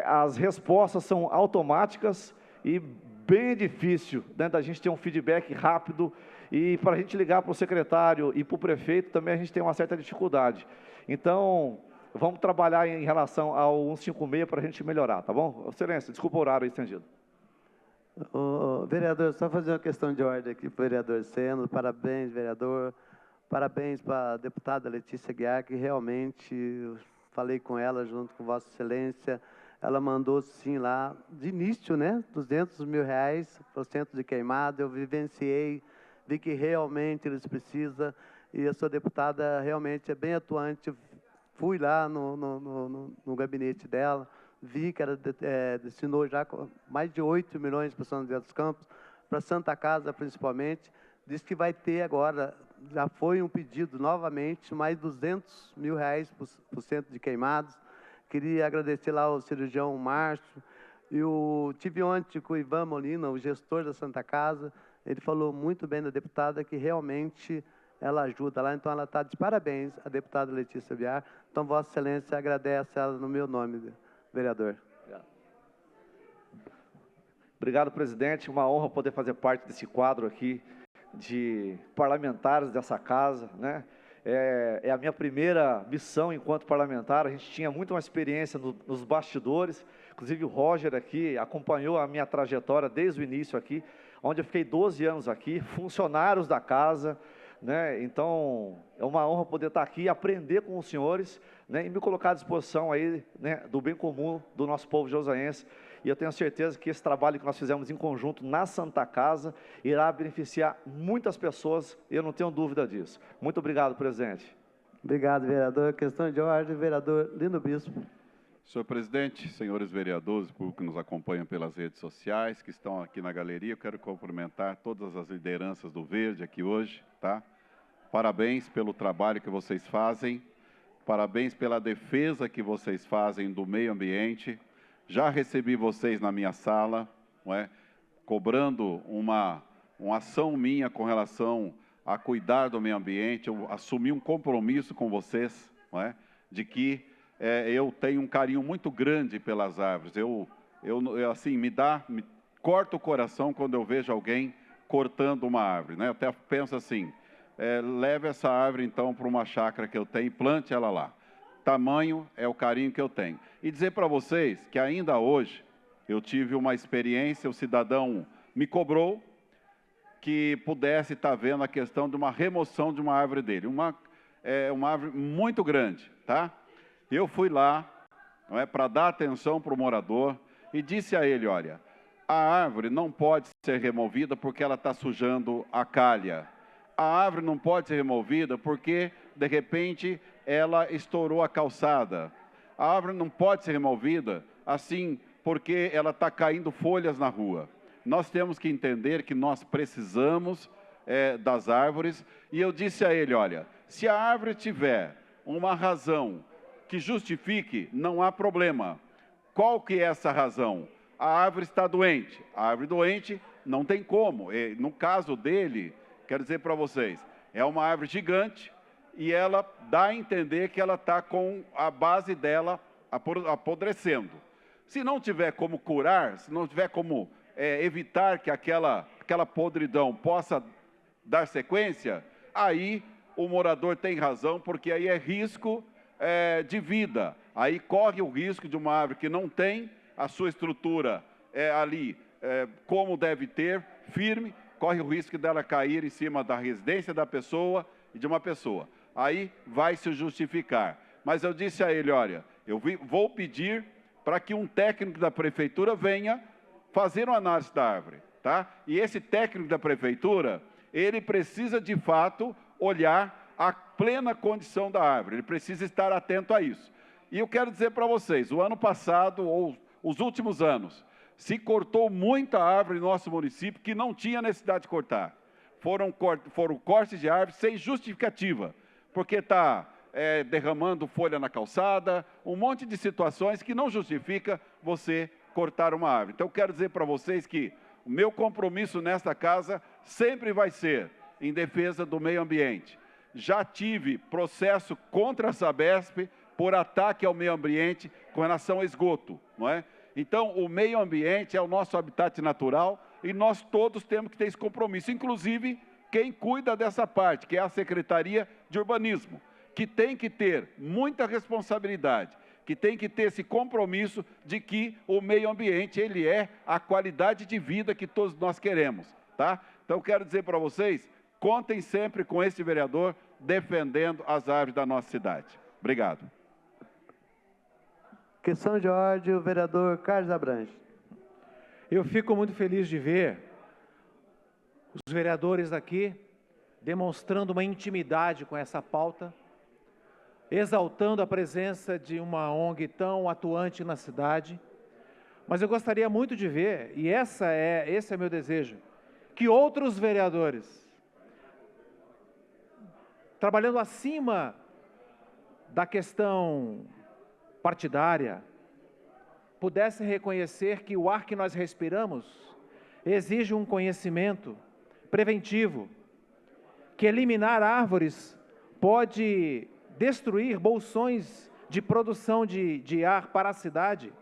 as respostas são automáticas e bem difícil, né, da gente ter um feedback rápido, e para a gente ligar para o secretário e para o prefeito também a gente tem uma certa dificuldade. Então, vamos trabalhar em relação ao 156 para a gente melhorar, tá bom? Excelência, desculpa o horário estendido. Vereador, só fazer uma questão de ordem aqui para o vereador Seno. Parabéns, vereador. Parabéns para a deputada Letícia Aguiar, que realmente, falei com ela junto com Vossa Excelência, ela mandou sim lá, de início, né, R$200 mil para o centro de queimado. Eu vivenciei, vi que realmente eles precisam, e a sua deputada realmente é bem atuante. Fui lá no gabinete dela, vi que ela destinou já mais de 8 milhões para São José dos Campos, para Santa Casa principalmente. Diz que vai ter agora, já foi um pedido novamente, mais R$200 mil para o centro de queimados. Queria agradecer lá ao cirurgião Márcio, e tive ontem com o Ivan Molina, o gestor da Santa Casa. Ele falou muito bem da deputada, que realmente ela ajuda lá. Então, ela está de parabéns, a deputada Letícia Aguiar. Então, Vossa Excelência agradece ela no meu nome, vereador. Obrigado, presidente. Uma honra poder fazer parte desse quadro aqui de parlamentares dessa casa, né? É a minha primeira missão enquanto parlamentar. A gente tinha muito uma experiência nos bastidores, inclusive o Roger aqui acompanhou a minha trajetória desde o início aqui, onde eu fiquei 12 anos aqui, funcionários da casa, né? Então, é uma honra poder estar aqui e aprender com os senhores, né? E me colocar à disposição aí, né, do bem comum do nosso povo joseense. E eu tenho certeza que esse trabalho que nós fizemos em conjunto na Santa Casa irá beneficiar muitas pessoas, e eu não tenho dúvida disso. Muito obrigado, presidente. Obrigado, vereador. Questão de ordem, vereador Lino Bispo. Senhor presidente, senhores vereadores, público que nos acompanham pelas redes sociais, que estão aqui na galeria, eu quero cumprimentar todas as lideranças do Verde aqui hoje, tá? Parabéns pelo trabalho que vocês fazem, parabéns pela defesa que vocês fazem do meio ambiente. Já recebi vocês na minha sala, não é? Cobrando uma ação minha com relação a cuidar do meio ambiente. Eu assumi um compromisso com vocês, não é? De que eu tenho um carinho muito grande pelas árvores. Eu assim, me corta o coração quando eu vejo alguém cortando uma árvore, né? Eu até penso assim, leve essa árvore então para uma chácara que eu tenho e plante ela lá. Tamanho é o carinho que eu tenho. E dizer para vocês que ainda hoje eu tive uma experiência, o cidadão me cobrou que pudesse estar vendo a questão de uma remoção de uma árvore dele, uma árvore muito grande, tá? Eu fui lá, não é, para dar atenção para o morador e disse a ele, olha, a árvore não pode ser removida porque ela está sujando a calha. A árvore não pode ser removida porque, de repente, ela estourou a calçada. A árvore não pode ser removida assim porque ela está caindo folhas na rua. Nós temos que entender que nós precisamos das árvores. E eu disse a ele, olha, se a árvore tiver uma razão que justifique, não há problema. Qual que é essa razão? A árvore está doente. A árvore doente não tem como. No caso dele, quero dizer para vocês, é uma árvore gigante e ela dá a entender que ela está com a base dela apodrecendo. Se não tiver como curar, se não tiver como evitar que aquela podridão possa dar sequência, aí o morador tem razão, porque aí é risco de vida. Aí corre o risco de uma árvore que não tem a sua estrutura ali como deve ter, firme, corre o risco dela cair em cima da residência da pessoa e de uma pessoa. Aí vai se justificar. Mas eu disse a ele, olha, eu vou pedir para que um técnico da prefeitura venha fazer uma análise da árvore, tá? E esse técnico da prefeitura, ele precisa de fato olhar a plena condição da árvore, ele precisa estar atento a isso. E eu quero dizer para vocês, o ano passado, ou os últimos anos, se cortou muita árvore no nosso município que não tinha necessidade de cortar. Foram cortes de árvores sem justificativa, porque está derramando folha na calçada, um monte de situações que não justifica você cortar uma árvore. Então, eu quero dizer para vocês que o meu compromisso nesta casa sempre vai ser em defesa do meio ambiente. Já tive processo contra a Sabesp por ataque ao meio ambiente com relação ao esgoto, não é? Então, o meio ambiente é o nosso habitat natural e nós todos temos que ter esse compromisso, inclusive quem cuida dessa parte, que é a Secretaria de Urbanismo, que tem que ter muita responsabilidade, que tem que ter esse compromisso de que o meio ambiente, ele é a qualidade de vida que todos nós queremos, tá? Então, eu quero dizer para vocês, contem sempre com esse vereador defendendo as árvores da nossa cidade. Obrigado. Questão de ordem, o vereador Carlos Abranches. Eu fico muito feliz de ver os vereadores aqui demonstrando uma intimidade com essa pauta, exaltando a presença de uma ONG tão atuante na cidade. Mas eu gostaria muito de ver, e esse é meu desejo, que outros vereadores, trabalhando acima da questão partidária, pudessem reconhecer que o ar que nós respiramos exige um conhecimento preventivo, que eliminar árvores pode destruir bolsões de produção de ar para a cidade,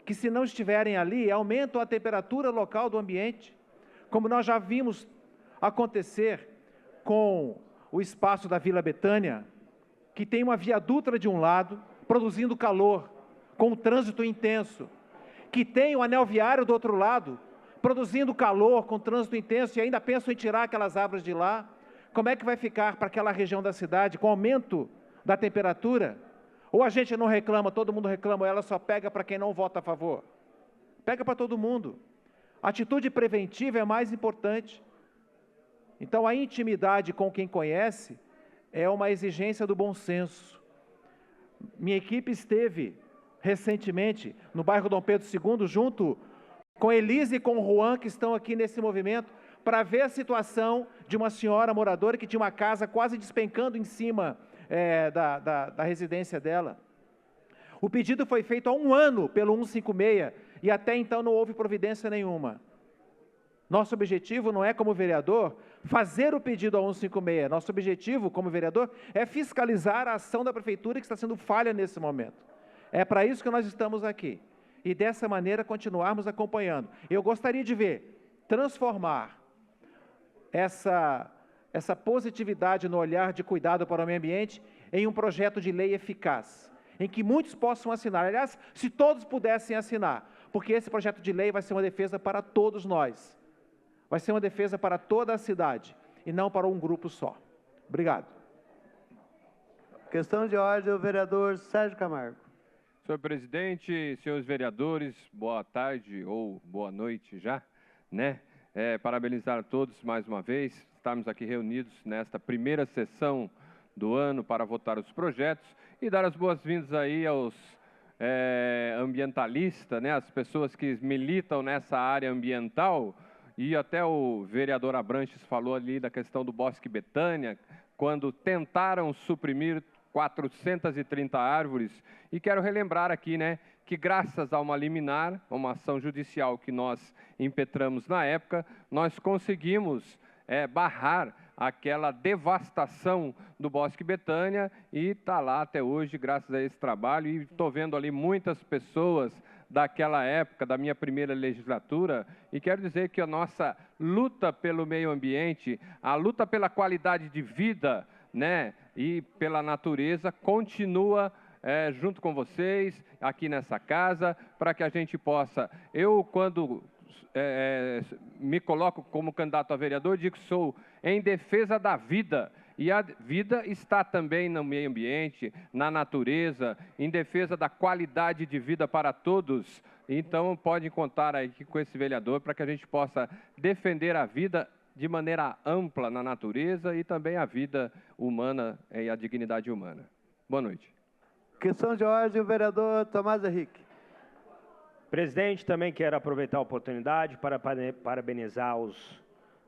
que se não estiverem ali, aumentam a temperatura local do ambiente, como nós já vimos acontecer com o espaço da Vila Betânia, que tem uma Via Dutra de um lado, produzindo calor, com um trânsito intenso, que tem o anel viário do outro lado, produzindo calor, com trânsito intenso, e ainda pensam em tirar aquelas árvores de lá. Como é que vai ficar para aquela região da cidade, com aumento da temperatura? Ou a gente não reclama, todo mundo reclama, ela só pega para quem não vota a favor? Pega para todo mundo. A atitude preventiva é mais importante. Então, a intimidade com quem conhece é uma exigência do bom senso. Minha equipe esteve recentemente no bairro Dom Pedro II, junto com Elise e com o Juan, que estão aqui nesse movimento, para ver a situação de uma senhora moradora que tinha uma casa quase despencando em cima da residência dela. O pedido foi feito há 1 ano pelo 156 e até então não houve providência nenhuma. Nosso objetivo não é, como vereador, fazer o pedido ao 156. Nosso objetivo, como vereador, é fiscalizar a ação da prefeitura que está sendo falha nesse momento. É para isso que nós estamos aqui. E dessa maneira continuarmos acompanhando. Eu gostaria de ver transformar essa positividade no olhar de cuidado para o meio ambiente em um projeto de lei eficaz, em que muitos possam assinar. Aliás, se todos pudessem assinar, porque esse projeto de lei vai ser uma defesa para todos nós. Vai ser uma defesa para toda a cidade, e não para um grupo só. Obrigado. Questão de ordem, o vereador Sérgio Camargo. Senhor presidente, senhores vereadores, boa tarde ou boa noite já, né? Parabenizar a todos mais uma vez, estarmos aqui reunidos nesta primeira sessão do ano para votar os projetos e dar as boas-vindas aí aos ambientalistas, né? As pessoas que militam nessa área ambiental, e até o vereador Abranches falou ali da questão do Bosque Betânia, quando tentaram suprimir 430 árvores, e quero relembrar aqui, né, que graças a uma liminar, uma ação judicial que nós impetramos na época, nós conseguimos barrar aquela devastação do Bosque Betânia, e está lá até hoje, graças a esse trabalho, e estou vendo ali muitas pessoas daquela época, da minha primeira legislatura, e quero dizer que a nossa luta pelo meio ambiente, a luta pela qualidade de vida, né, e pela natureza, continua junto com vocês, aqui nessa casa, para que a gente possa... Eu, quando me coloco como candidato a vereador, digo que sou em defesa da vida, e a vida está também no meio ambiente, na natureza, em defesa da qualidade de vida para todos. Então, podem contar aí com esse vereador para que a gente possa defender a vida de maneira ampla na natureza e também a vida humana e a dignidade humana. Boa noite. Questão de ordem, o vereador Tomás Henrique. Presidente, também quero aproveitar a oportunidade para parabenizar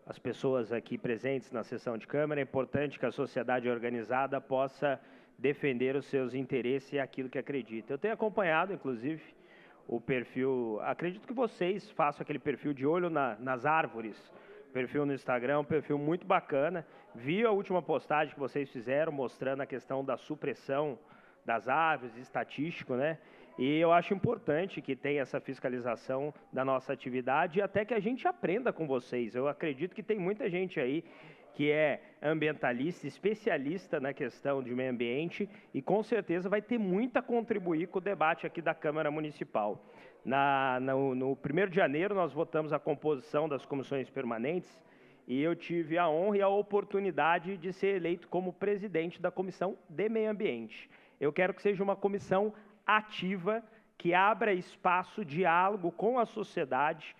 as pessoas aqui presentes na sessão de Câmara. É importante que a sociedade organizada possa defender os seus interesses e aquilo que acredita. Eu tenho acompanhado, inclusive, o perfil, acredito que vocês façam aquele perfil de olho nas árvores, perfil no Instagram, um perfil muito bacana. Vi a última postagem que vocês fizeram, mostrando a questão da supressão das árvores, estatístico, né? E eu acho importante que tenha essa fiscalização da nossa atividade e até que a gente aprenda com vocês. Eu acredito que tem muita gente aí que é ambientalista, especialista na questão de meio ambiente e com certeza vai ter muito a contribuir com o debate aqui da Câmara Municipal. No 1º de janeiro nós votamos a composição das comissões permanentes e eu tive a honra e a oportunidade de ser eleito como presidente da Comissão de Meio Ambiente. Eu quero que seja uma comissão ativa, que abra espaço, diálogo com a sociedade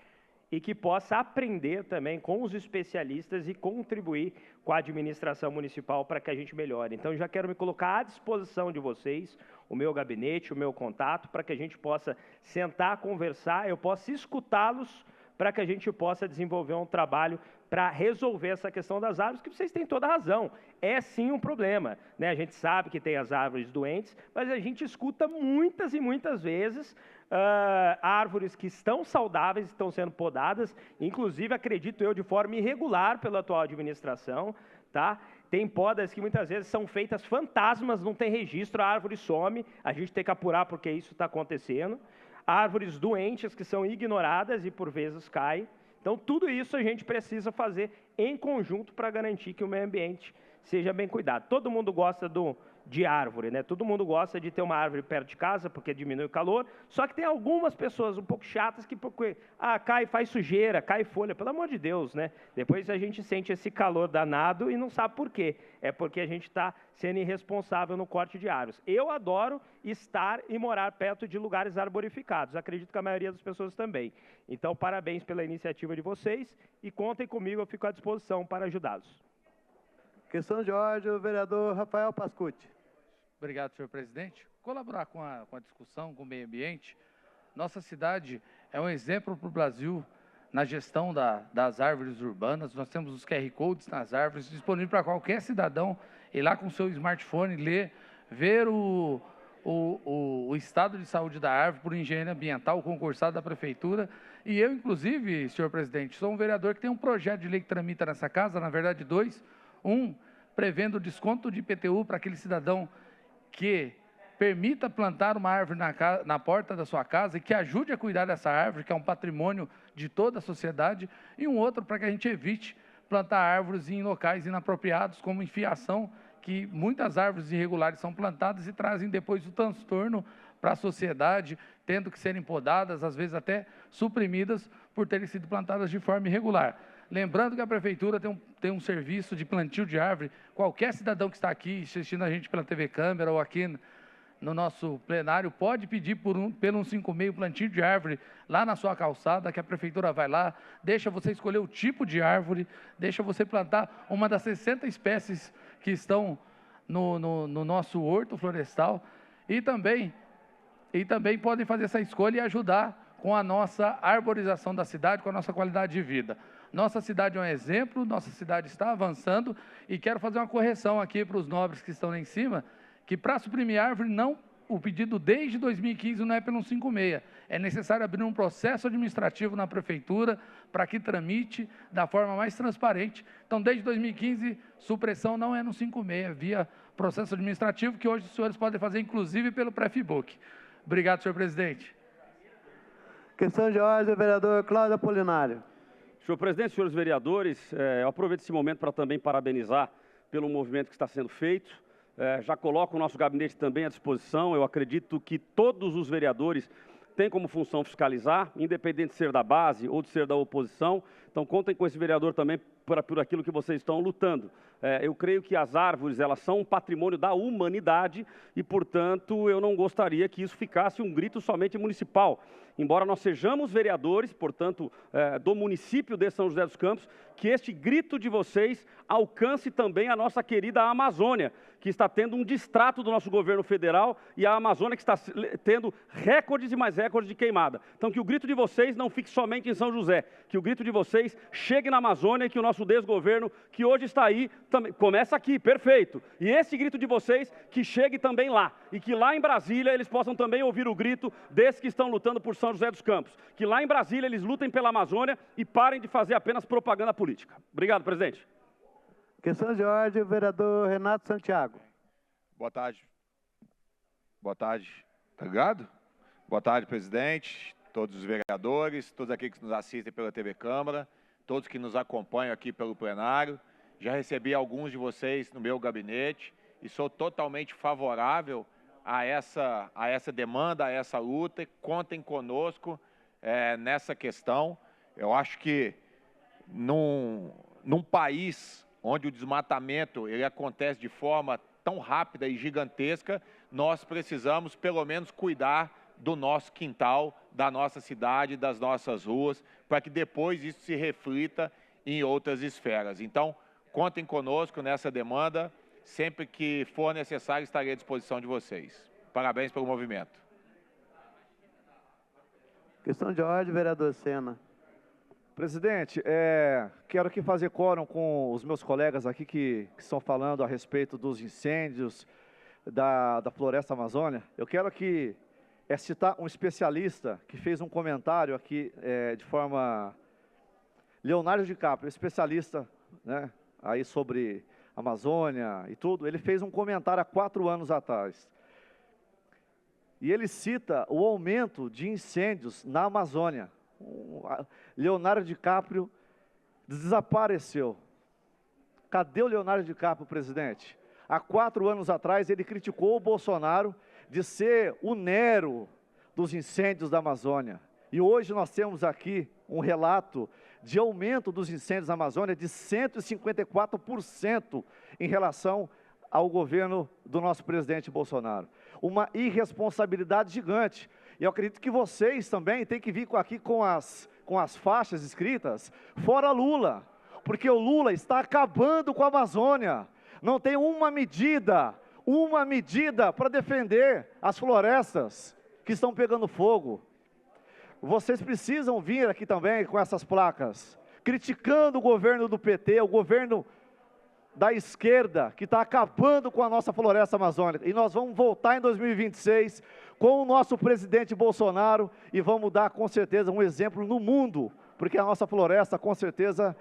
e que possa aprender também com os especialistas e contribuir com a administração municipal para que a gente melhore. Então, já quero me colocar à disposição de vocês, o meu gabinete, o meu contato, para que a gente possa sentar, conversar, eu possa escutá-los, para que a gente possa desenvolver um trabalho para resolver essa questão das árvores, que vocês têm toda a razão. É sim um problema, né? A gente sabe que tem as árvores doentes, mas a gente escuta muitas e muitas vezes árvores que estão saudáveis, estão sendo podadas, inclusive, acredito eu, de forma irregular pela atual administração, tá? Tem podas que muitas vezes são feitas fantasmas, não tem registro, a árvore some, a gente tem que apurar porque isso está acontecendo. Árvores doentes que são ignoradas e por vezes caem. Então, tudo isso a gente precisa fazer em conjunto para garantir que o meio ambiente seja bem cuidado. Todo mundo gosta de árvore, né? Todo mundo gosta de ter uma árvore perto de casa porque diminui o calor, só que tem algumas pessoas um pouco chatas que cai, faz sujeira, cai folha, pelo amor de Deus, né? Depois a gente sente esse calor danado e não sabe por quê. É porque a gente está sendo irresponsável no corte de árvores. Eu adoro estar e morar perto de lugares arborificados, acredito que a maioria das pessoas também. Então, parabéns pela iniciativa de vocês e contem comigo, eu fico à disposição para ajudá-los. Questão de ordem, o vereador Rafael Pascucci. Obrigado, senhor presidente. Colaborar com a discussão, com o meio ambiente. Nossa cidade é um exemplo para o Brasil na gestão das árvores urbanas. Nós temos os QR Codes nas árvores, disponível para qualquer cidadão ir lá com o seu smartphone, ler, ver o estado de saúde da árvore por engenheiro ambiental, concursado da prefeitura. E eu, inclusive, senhor presidente, sou um vereador que tem um projeto de lei que tramita nessa casa, na verdade, dois. Um, prevendo desconto de IPTU para aquele cidadão que permita plantar uma árvore na porta da sua casa e que ajude a cuidar dessa árvore, que é um patrimônio de toda a sociedade, e um outro para que a gente evite plantar árvores em locais inapropriados, como enfiação, que muitas árvores irregulares são plantadas e trazem depois o transtorno para a sociedade, tendo que serem podadas, às vezes até suprimidas, por terem sido plantadas de forma irregular. Lembrando que a prefeitura tem um serviço de plantio de árvore. Qualquer cidadão que está aqui assistindo a gente pela TV Câmara ou aqui no nosso plenário, pode pedir pelo 156 plantio de árvore lá na sua calçada, que a prefeitura vai lá, deixa você escolher o tipo de árvore, deixa você plantar uma das 60 espécies que estão no nosso horto florestal, e também podem fazer essa escolha e ajudar com a nossa arborização da cidade, com a nossa qualidade de vida. Nossa cidade é um exemplo, nossa cidade está avançando, e quero fazer uma correção aqui para os nobres que estão lá em cima, que para suprimir árvore, o pedido desde 2015 não é pelo 156, é necessário abrir um processo administrativo na prefeitura para que tramite da forma mais transparente. Então, desde 2015, supressão não é no 156, é via processo administrativo, que hoje os senhores podem fazer, inclusive, pelo pré-FIBOC. Obrigado, senhor presidente. Questão de ordem, vereador Cláudio Apolinário. Senhor presidente, senhores vereadores, eu aproveito esse momento para também parabenizar pelo movimento que está sendo feito. Já coloco o nosso gabinete também à disposição. Eu acredito que todos os vereadores têm como função fiscalizar, independente de ser da base ou de ser da oposição. Então, contem com esse vereador também por aquilo que vocês estão lutando. Eu creio que as árvores, elas são um patrimônio da humanidade e, portanto, eu não gostaria que isso ficasse um grito somente municipal. Embora nós sejamos vereadores, portanto, do município de São José dos Campos, que este grito de vocês alcance também a nossa querida Amazônia, que está tendo um distrato do nosso governo federal, e a Amazônia que está tendo recordes e mais recordes de queimada. Então, que o grito de vocês não fique somente em São José, que o grito de vocês chegue na Amazônia e que o nosso desgoverno, que hoje está aí, também começa aqui, perfeito. E esse grito de vocês, que chegue também lá, e que lá em Brasília eles possam também ouvir o grito desses que estão lutando por São José dos Campos. Que lá em Brasília eles lutem pela Amazônia e parem de fazer apenas propaganda política. Obrigado, presidente. Questão de ordem, vereador Renato Santiago. Boa tarde. Boa tarde. Tá ligado? Boa tarde, presidente, todos os vereadores, todos aqueles que nos assistem pela TV Câmara, todos que nos acompanham aqui pelo plenário. Já recebi alguns de vocês no meu gabinete e sou totalmente favorável a essa demanda, a essa luta. Contem conosco nessa questão. Eu acho que num país onde o desmatamento ele acontece de forma tão rápida e gigantesca, nós precisamos pelo menos cuidar do nosso quintal, da nossa cidade, das nossas ruas, para que depois isso se reflita em outras esferas. Então, contem conosco nessa demanda, sempre que for necessário estarei à disposição de vocês. Parabéns pelo movimento. Questão de ordem, vereador Sena. Presidente, quero aqui fazer quórum com os meus colegas aqui que estão falando a respeito dos incêndios da Floresta Amazônia. Eu quero aqui citar um especialista que fez um comentário aqui de forma... Leonardo DiCaprio, especialista, né, aí sobre Amazônia e tudo. Ele fez um comentário há 4 anos atrás. E ele cita o aumento de incêndios na Amazônia. Leonardo DiCaprio desapareceu. Cadê o Leonardo DiCaprio, presidente? Há 4 anos atrás ele criticou o Bolsonaro de ser o Nero dos incêndios da Amazônia. E hoje nós temos aqui um relato de aumento dos incêndios na Amazônia de 154% em relação ao governo do nosso presidente Bolsonaro. Uma irresponsabilidade gigante. E eu acredito que vocês também têm que vir aqui com as faixas escritas, fora Lula, porque o Lula está acabando com a Amazônia. Não tem uma medida para defender as florestas que estão pegando fogo. Vocês precisam vir aqui também com essas placas, criticando o governo do PT, o governo da esquerda, que está acabando com a nossa floresta amazônica. E nós vamos voltar em 2026 com o nosso presidente Bolsonaro e vamos dar com certeza um exemplo no mundo, porque a nossa floresta com certeza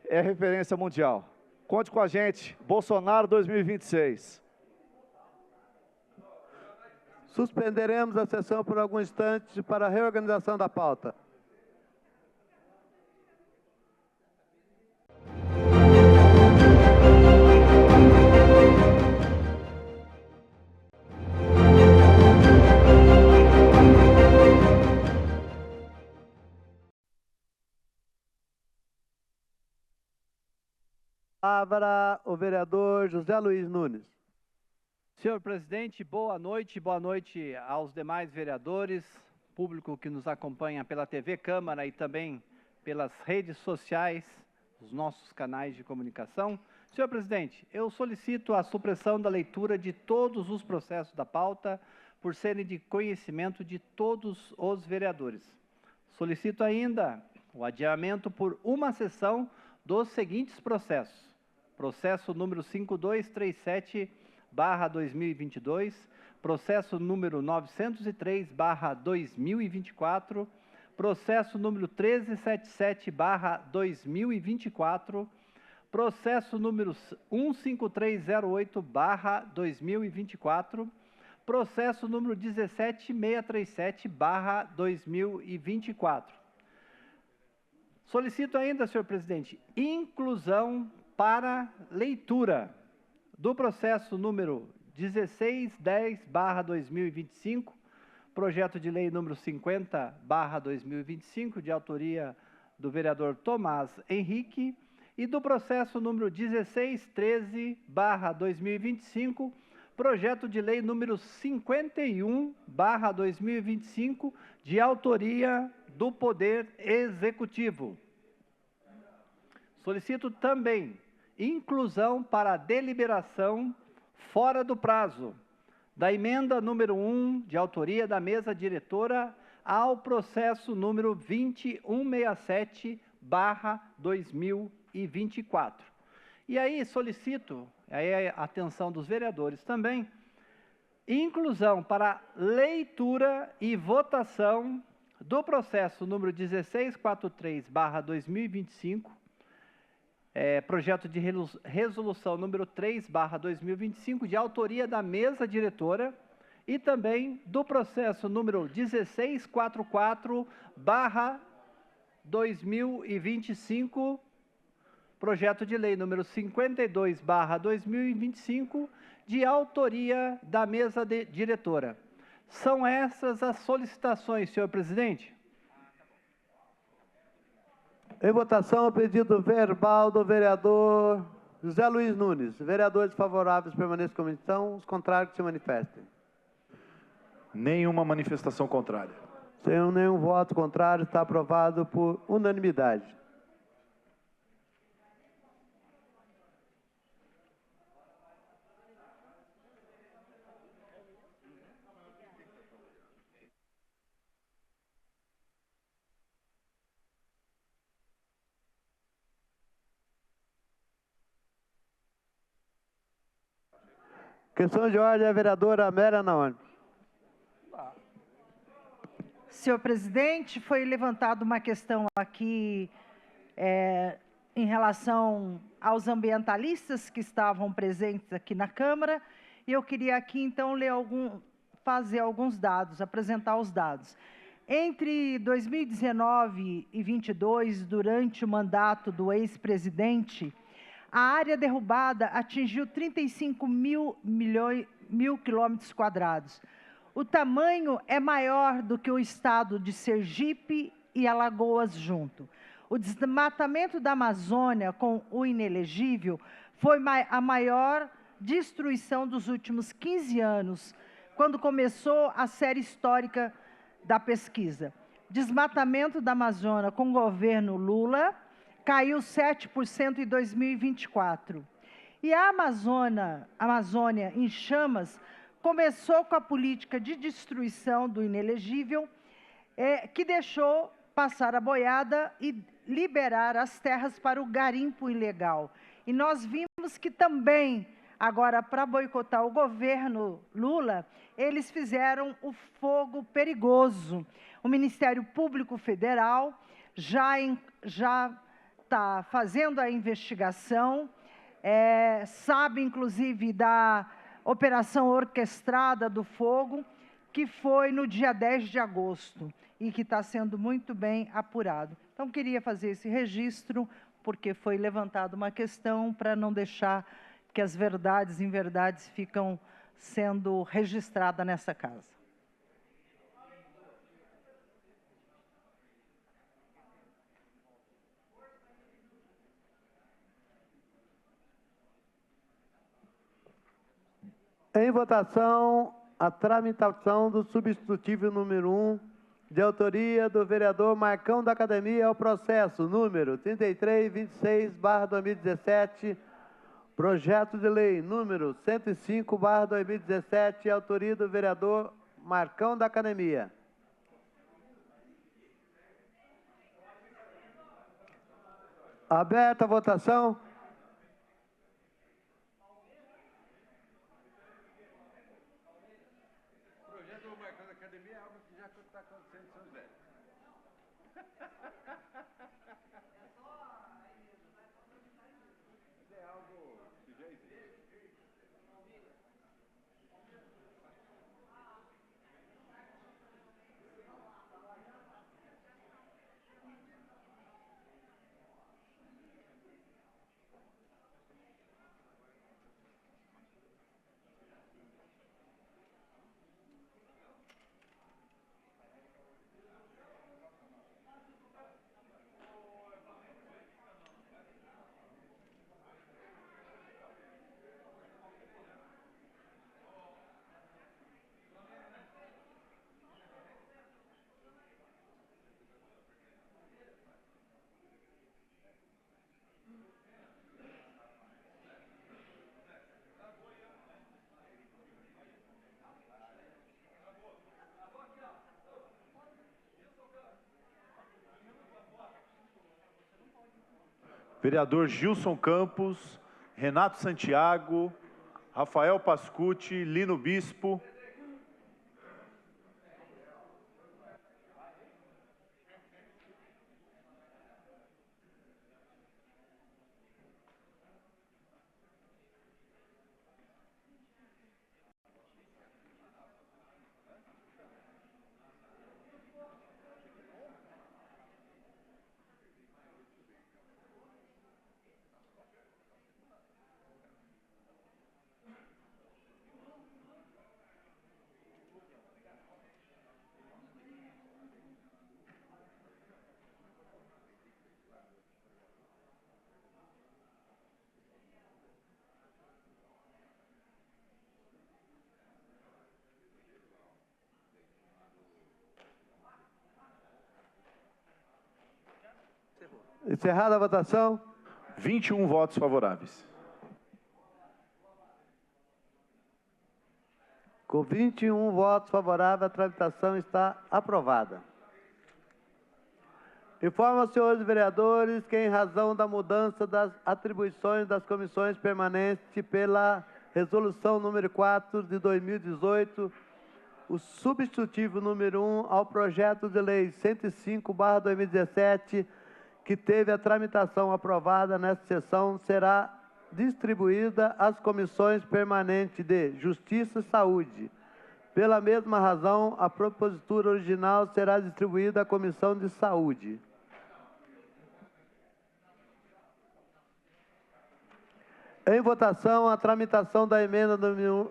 é referência mundial. Conte com a gente, Bolsonaro 2026. Suspenderemos a sessão por algum instante para a reorganização da pauta. Palavra o vereador José Luiz Nunes. Senhor presidente, boa noite aos demais vereadores, público que nos acompanha pela TV Câmara e também pelas redes sociais, os nossos canais de comunicação. Senhor presidente, eu solicito a supressão da leitura de todos os processos da pauta, por serem de conhecimento de todos os vereadores. Solicito ainda o adiamento por uma sessão dos seguintes processos. Processo número 5237/2022, processo número 903/2024, processo número 1377/2024, processo número 15308/2024, processo número 17637/2024. Solicito ainda, senhor presidente, inclusão para leitura do processo número 1610/2025, projeto de lei número 50/2025, de autoria do vereador Tomás Henrique, e do processo número 1613/2025, projeto de lei número 51/2025, de autoria do Poder Executivo. Solicito também inclusão para deliberação fora do prazo da emenda número 1, de autoria da mesa diretora, ao processo número 2167/2024. E aí solicito a atenção dos vereadores também, inclusão para leitura e votação do processo número 1643/2025, projeto de resolução número 3/2025, de autoria da mesa diretora, e também do processo número 1644/2025, projeto de lei número 52/2025, de autoria da mesa diretora. São essas as solicitações, senhor presidente. Em votação, o pedido verbal do vereador José Luiz Nunes. Vereadores favoráveis permaneçam como estão, os contrários que se manifestem. Nenhuma manifestação contrária. Sem nenhum voto contrário, está aprovado por unanimidade. Questão de ordem, a vereadora Amélia Naoni. Senhor presidente, foi levantada uma questão aqui em relação aos ambientalistas que estavam presentes aqui na Câmara, e eu queria aqui então fazer alguns dados, apresentar os dados. Entre 2019 e 2022, durante o mandato do ex-presidente, a área derrubada atingiu 35 mil quilômetros quadrados. O tamanho é maior do que o estado de Sergipe e Alagoas junto. O desmatamento da Amazônia com o inelegível foi a maior destruição dos últimos 15 anos, quando começou a série histórica da pesquisa. Desmatamento da Amazônia com o governo Lula caiu 7% em 2024. E a Amazônia em chamas começou com a política de destruição do inelegível, que deixou passar a boiada e liberar as terras para o garimpo ilegal. E nós vimos que também, agora, para boicotar o governo Lula, eles fizeram o fogo perigoso. O Ministério Público Federal já está fazendo a investigação, sabe, inclusive, da operação orquestrada do fogo, que foi no dia 10 de agosto, e que está sendo muito bem apurado. Então, queria fazer esse registro, porque foi levantada uma questão para não deixar que as verdades, inverdades, ficam sendo registradas nessa casa. Em votação, a tramitação do substitutivo número 1, de autoria do vereador Marcão da Academia, ao processo número 3326/2017, projeto de lei número 105/2017, autoria do vereador Marcão da Academia. Aberta a votação. O projeto do Marcão da Academia é algo que já está acontecendo em São José. É algo que já existe. Vereador Gilson Campos, Renato Santiago, Rafael Pascucci, Lino Bispo. Encerrada a votação. 21 votos favoráveis. Com 21 votos favoráveis, a tramitação está aprovada. Informo aos senhores vereadores que, em razão da mudança das atribuições das comissões permanentes pela Resolução número 4 de 2018, o substitutivo número 1 ao projeto de lei 105/2017, que teve a tramitação aprovada nesta sessão, será distribuída às comissões permanentes de Justiça e Saúde. Pela mesma razão, a propositura original será distribuída à Comissão de Saúde. Em votação, a tramitação da emenda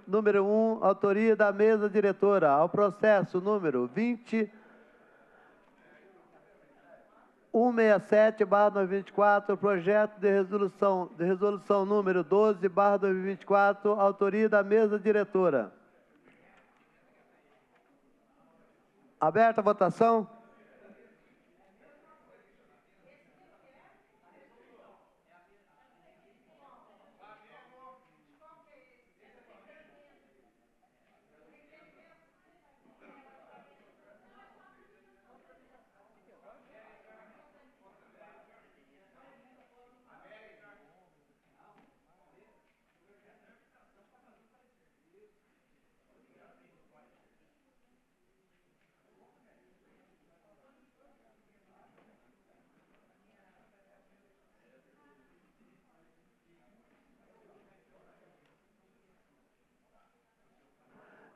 número 1, autoria da mesa diretora, ao processo número 20167/2024, projeto de resolução número 12/2024, autoria da mesa diretora. Aberta a votação.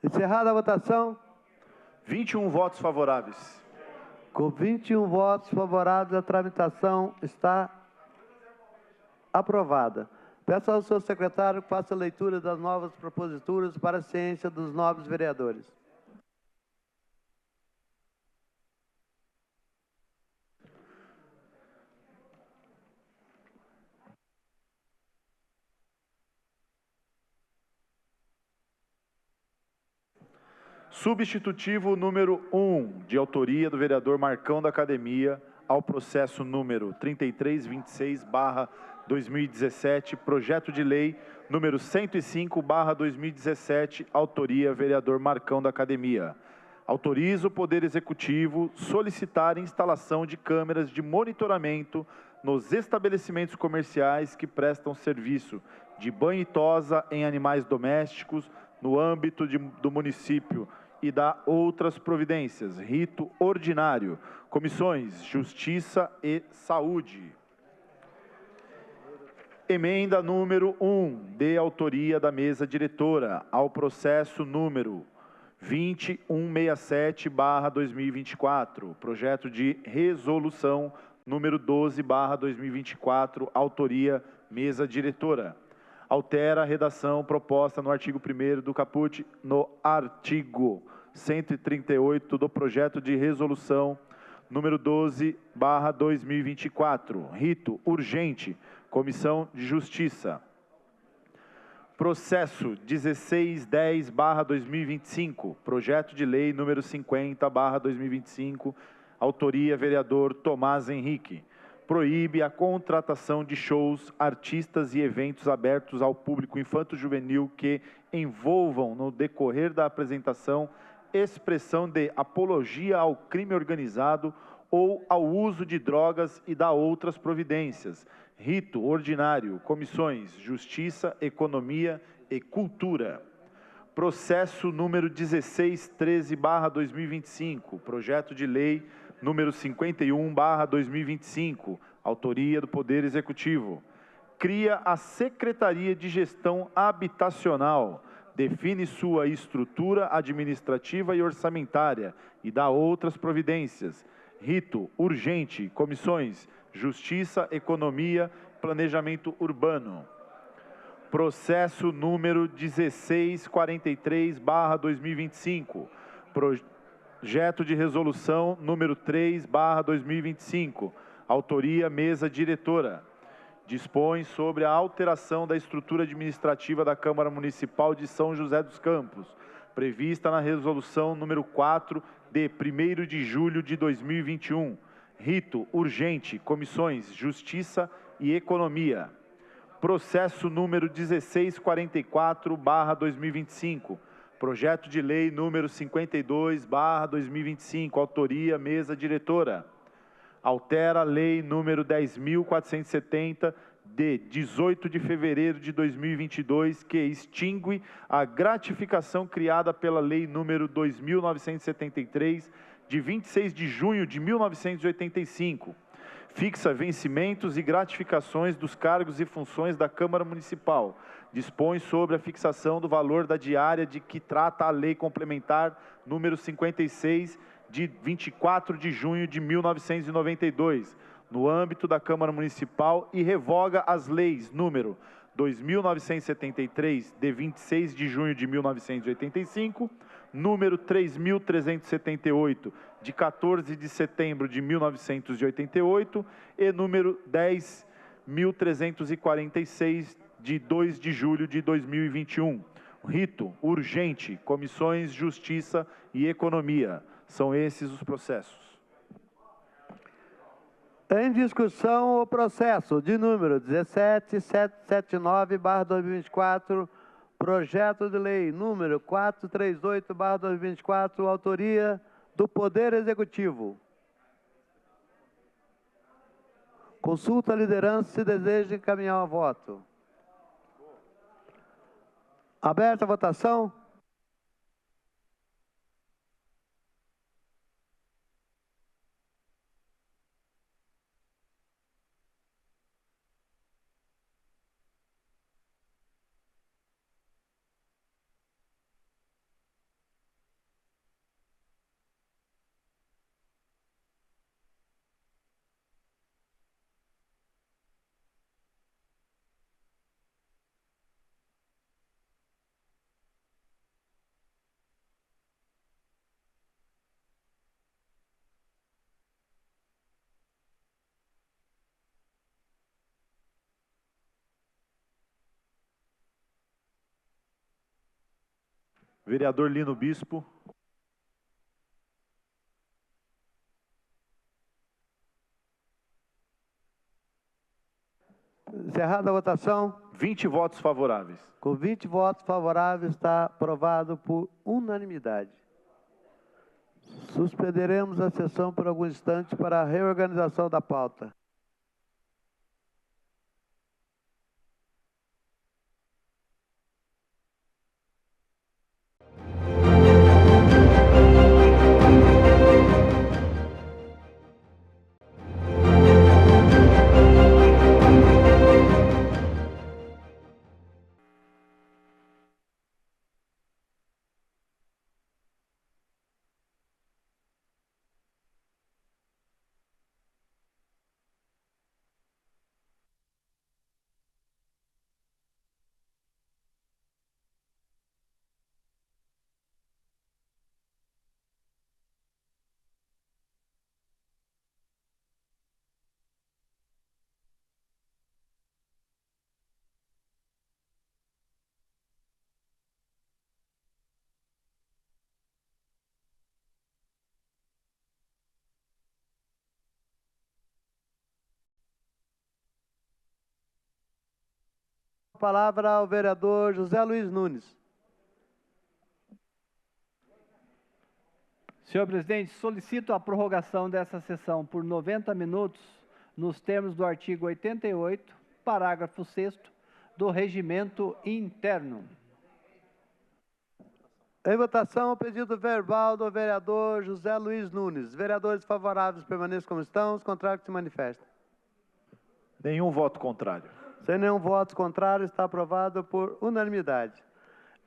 Encerrada a votação. 21 votos favoráveis. Com 21 votos favoráveis, a tramitação está aprovada. Peço ao senhor secretário que faça a leitura das novas proposituras para a ciência dos nobres vereadores. Substitutivo número 1, de autoria do vereador Marcão da Academia, ao processo número 3326/2017, projeto de lei número 105/2017, autoria vereador Marcão da Academia. Autoriza o Poder Executivo solicitar instalação de câmeras de monitoramento nos estabelecimentos comerciais que prestam serviço de banho e tosa em animais domésticos no âmbito do município e dá outras providências. Rito ordinário. Comissões Justiça e Saúde. Emenda número 1, de autoria da mesa diretora, ao processo número 2167/2024, projeto de resolução número 12/2024, autoria mesa diretora. Altera a redação proposta no artigo 1º do caput no artigo 138 do projeto de resolução número 12/2024. Rito urgente. Comissão de Justiça. Processo 1610/2025, projeto de lei número 50/2025, autoria vereador Tomás Henrique. Proíbe a contratação de shows, artistas e eventos abertos ao público infanto-juvenil que envolvam, no decorrer da apresentação, expressão de apologia ao crime organizado ou ao uso de drogas e dá outras providências. Rito ordinário. Comissões Justiça, Economia e Cultura. Processo número 1613/2025, projeto de lei número 51/2025, autoria do Poder Executivo. Cria a Secretaria de Gestão Habitacional, define sua estrutura administrativa e orçamentária e dá outras providências. Rito urgente. Comissões Justiça, Economia, Planejamento Urbano. Processo número 1643/2025, projeto de resolução número 3/2025, autoria mesa diretora. Dispõe sobre a alteração da estrutura administrativa da Câmara Municipal de São José dos Campos, prevista na resolução número 4 de 1º de julho de 2021. Rito urgente. Comissões Justiça e Economia. Processo número 1644/2025, projeto de lei número 52/2025, autoria mesa diretora. Altera a lei número 10.470 de 18 de fevereiro de 2022, que extingue a gratificação criada pela lei número 2.973 de 26 de junho de 1985. Fixa vencimentos e gratificações dos cargos e funções da Câmara Municipal. Dispõe sobre a fixação do valor da diária de que trata a Lei Complementar número 56, de 24 de junho de 1992, no âmbito da Câmara Municipal e revoga as leis número 2.973, de 26 de junho de 1985, número 3.378, de 14 de setembro de 1988, e número 10.346, de 2 de julho de 2021. Rito urgente. Comissões Justiça e Economia. São esses os processos. Em discussão, o processo de número 17779/2024, projeto de lei número 438/2024, autoria do Poder Executivo. Consulta a liderança se deseja encaminhar a voto. Aberta a votação. Vereador Lino Bispo. Encerrada a votação. 20 votos favoráveis. Com 20 votos favoráveis, está aprovado por unanimidade. Suspenderemos a sessão por alguns instantes para a reorganização da pauta. A palavra ao vereador José Luiz Nunes. Senhor presidente, solicito a prorrogação dessa sessão por 90 minutos, nos termos do artigo 88, parágrafo 6º, do regimento interno. Em votação, o pedido verbal do vereador José Luiz Nunes. Vereadores favoráveis permaneçam como estão, os contrários que se manifestem. Nenhum voto contrário. Sem nenhum voto contrário, está aprovado por unanimidade.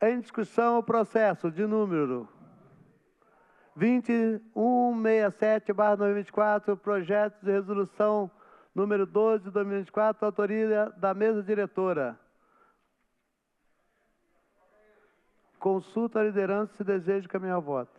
Em discussão, o processo de número 2167/2024, projeto de resolução número 12 de 2024, autoria da mesa diretora. Consulta a liderança se deseja caminhar ao voto.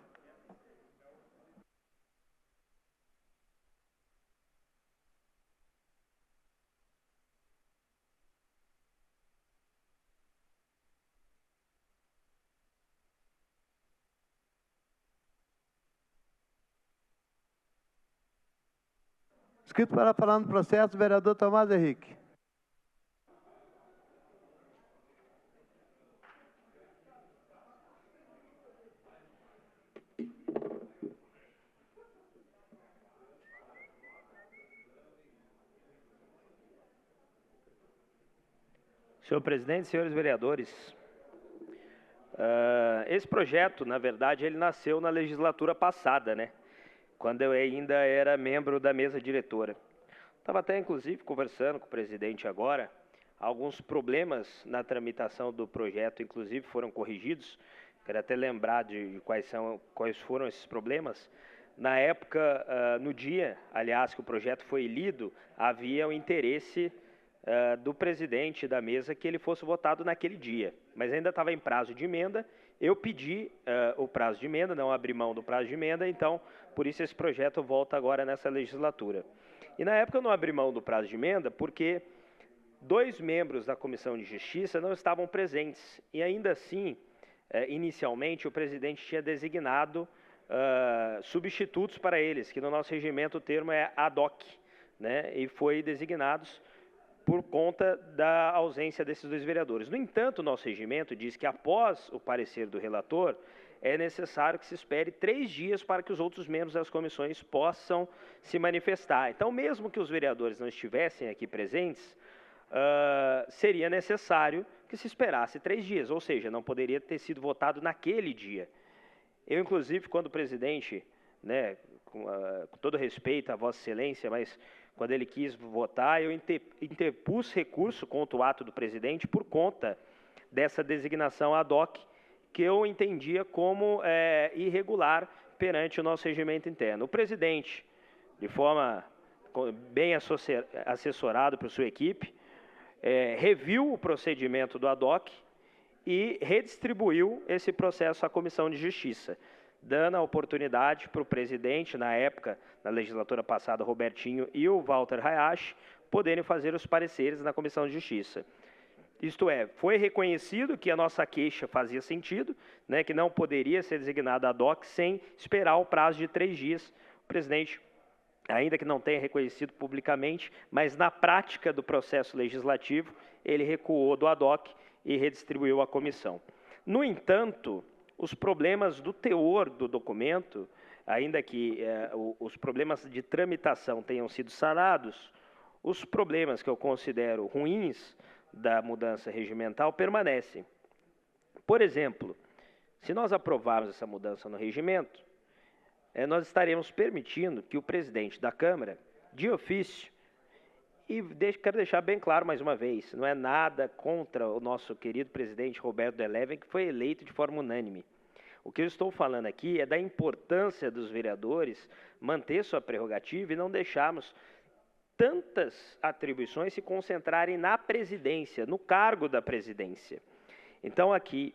Inscrito para falar no processo, o vereador Tomás Henrique. Senhor presidente, senhores vereadores, esse projeto, na verdade, ele nasceu na legislatura passada, né? Quando eu ainda era membro da mesa diretora. Estava até, inclusive, conversando com o presidente agora, alguns problemas na tramitação do projeto, inclusive, foram corrigidos. Quero até lembrar de quais foram esses problemas. Na época, no dia, aliás, que o projeto foi lido, havia o interesse do presidente da mesa que ele fosse votado naquele dia, mas ainda estava em prazo de emenda. Eu pedi o prazo de emenda, não abri mão do prazo de emenda, então, por isso esse projeto volta agora nessa legislatura. E na época eu não abri mão do prazo de emenda porque 2 membros da Comissão de Justiça não estavam presentes, e ainda assim, inicialmente, o presidente tinha designado substitutos para eles, que no nosso regimento o termo é ad hoc, né? E foi designados por conta da ausência desses 2 vereadores. No entanto, o nosso regimento diz que após o parecer do relator, é necessário que se espere 3 dias para que os outros membros das comissões possam se manifestar. Então, mesmo que os vereadores não estivessem aqui presentes, seria necessário que se esperasse 3 dias, ou seja, não poderia ter sido votado naquele dia. Eu, inclusive, quando o presidente, né, com todo respeito a Vossa Excelência, mas quando ele quis votar, eu interpus recurso contra o ato do presidente por conta dessa designação ad hoc, que eu entendia como irregular perante o nosso regimento interno. O presidente, de forma bem assessorado por sua equipe, reviu o procedimento do ad hoc e redistribuiu esse processo à Comissão de Justiça, dando a oportunidade para o presidente, na época, na legislatura passada, Robertinho e o Walter Hayashi, poderem fazer os pareceres na Comissão de Justiça. Isto é, foi reconhecido que a nossa queixa fazia sentido, né, que não poderia ser designada ad hoc sem esperar o prazo de 3 dias. O presidente ainda que não tenha reconhecido publicamente, mas na prática do processo legislativo, ele recuou do ad hoc e redistribuiu à comissão. No entanto, os problemas do teor do documento, ainda que os problemas de tramitação tenham sido sanados, os problemas que eu considero ruins da mudança regimental permanecem. Por exemplo, se nós aprovarmos essa mudança no regimento, nós estaremos permitindo que o presidente da Câmara, de ofício, e quero deixar bem claro mais uma vez, não é nada contra o nosso querido presidente Roberto Deleven, que foi eleito de forma unânime. O que eu estou falando aqui é da importância dos vereadores manter sua prerrogativa e não deixarmos tantas atribuições se concentrarem na presidência, no cargo da presidência. Então, aqui,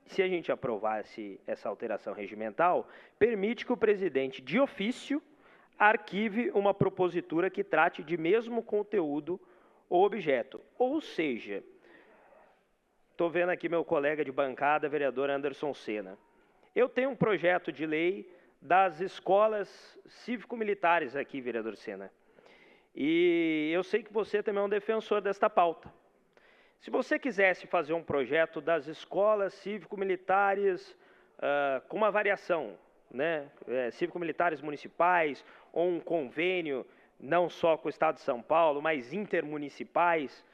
se a gente aprovasse essa alteração regimental, permite que o presidente, de ofício, arquive uma propositura que trate de mesmo conteúdo ou objeto. Ou seja, estou vendo aqui meu colega de bancada, vereador Anderson Sena. Eu tenho um projeto de lei das escolas cívico-militares aqui, vereador Sena. E eu sei que você também é um defensor desta pauta. Se você quisesse fazer um projeto das escolas cívico-militares com uma variação, né, cívico-militares municipais, ou um convênio não só com o Estado de São Paulo, mas intermunicipais,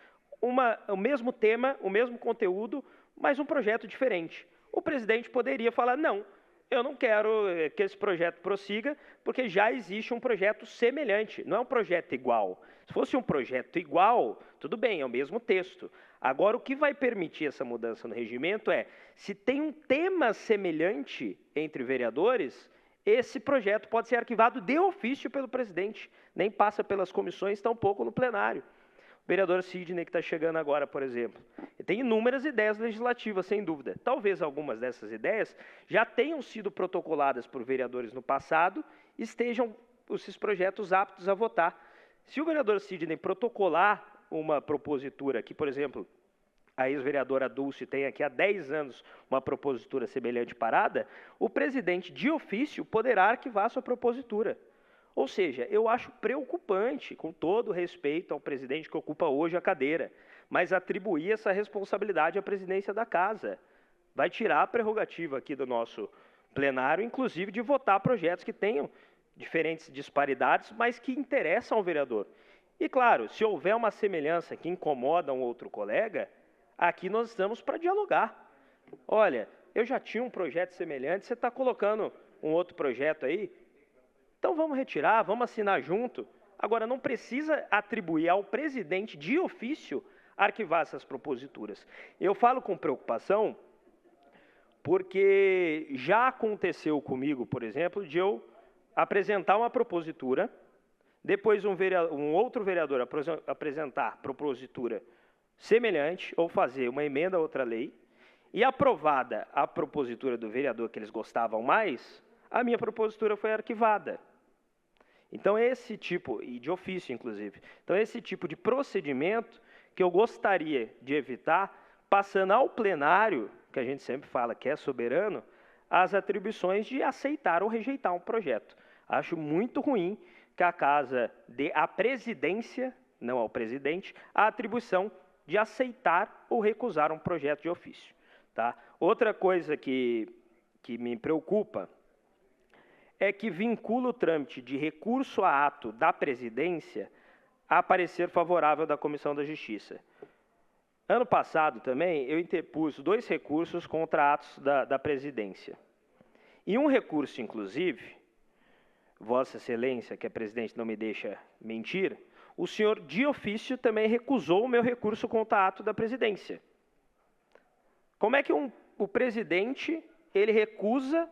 o mesmo tema, o mesmo conteúdo, mas um projeto diferente. O presidente poderia falar, não, eu não quero que esse projeto prossiga, porque já existe um projeto semelhante, não é um projeto igual. Se fosse um projeto igual, tudo bem, é o mesmo texto. Agora, o que vai permitir essa mudança no regimento é, se tem um tema semelhante entre vereadores, esse projeto pode ser arquivado de ofício pelo presidente, nem passa pelas comissões, tampouco no plenário. O vereador Sidney, que está chegando agora, por exemplo, tem inúmeras ideias legislativas, sem dúvida. Talvez algumas dessas ideias já tenham sido protocoladas por vereadores no passado e estejam esses projetos aptos a votar. Se o vereador Sidney protocolar uma propositura que, por exemplo, a ex-vereadora Dulce tem aqui há 10 anos uma propositura semelhante parada, o presidente de ofício poderá arquivar sua propositura. Ou seja, eu acho preocupante, com todo respeito ao presidente que ocupa hoje a cadeira, mas atribuir essa responsabilidade à presidência da casa. Vai tirar a prerrogativa aqui do nosso plenário, inclusive de votar projetos que tenham diferentes disparidades, mas que interessam ao vereador. E claro, se houver uma semelhança que incomoda um outro colega, aqui nós estamos para dialogar. Olha, eu já tinha um projeto semelhante, você está colocando um outro projeto aí, então vamos retirar, vamos assinar junto. Agora, não precisa atribuir ao presidente de ofício arquivar essas proposituras. Eu falo com preocupação porque já aconteceu comigo, por exemplo, de eu apresentar uma propositura, depois um outro vereador apresentar propositura semelhante ou fazer uma emenda a outra lei, e aprovada a propositura do vereador que eles gostavam mais, a minha propositura foi arquivada. Então, esse tipo, e de ofício, inclusive, então esse tipo de procedimento que eu gostaria de evitar, passando ao plenário, que a gente sempre fala que é soberano, as atribuições de aceitar ou rejeitar um projeto. Acho muito ruim que a casa dê à presidência, não ao presidente, a atribuição de aceitar ou recusar um projeto de ofício. Tá? Outra coisa que me preocupa é que vincula o trâmite de recurso a ato da presidência a parecer favorável da Comissão da Justiça. Ano passado também eu interpus 2 recursos contra atos da presidência. E um recurso, inclusive, Vossa Excelência, que é presidente, não me deixa mentir, o senhor de ofício também recusou o meu recurso contra ato da presidência. Como é que o presidente ele recusa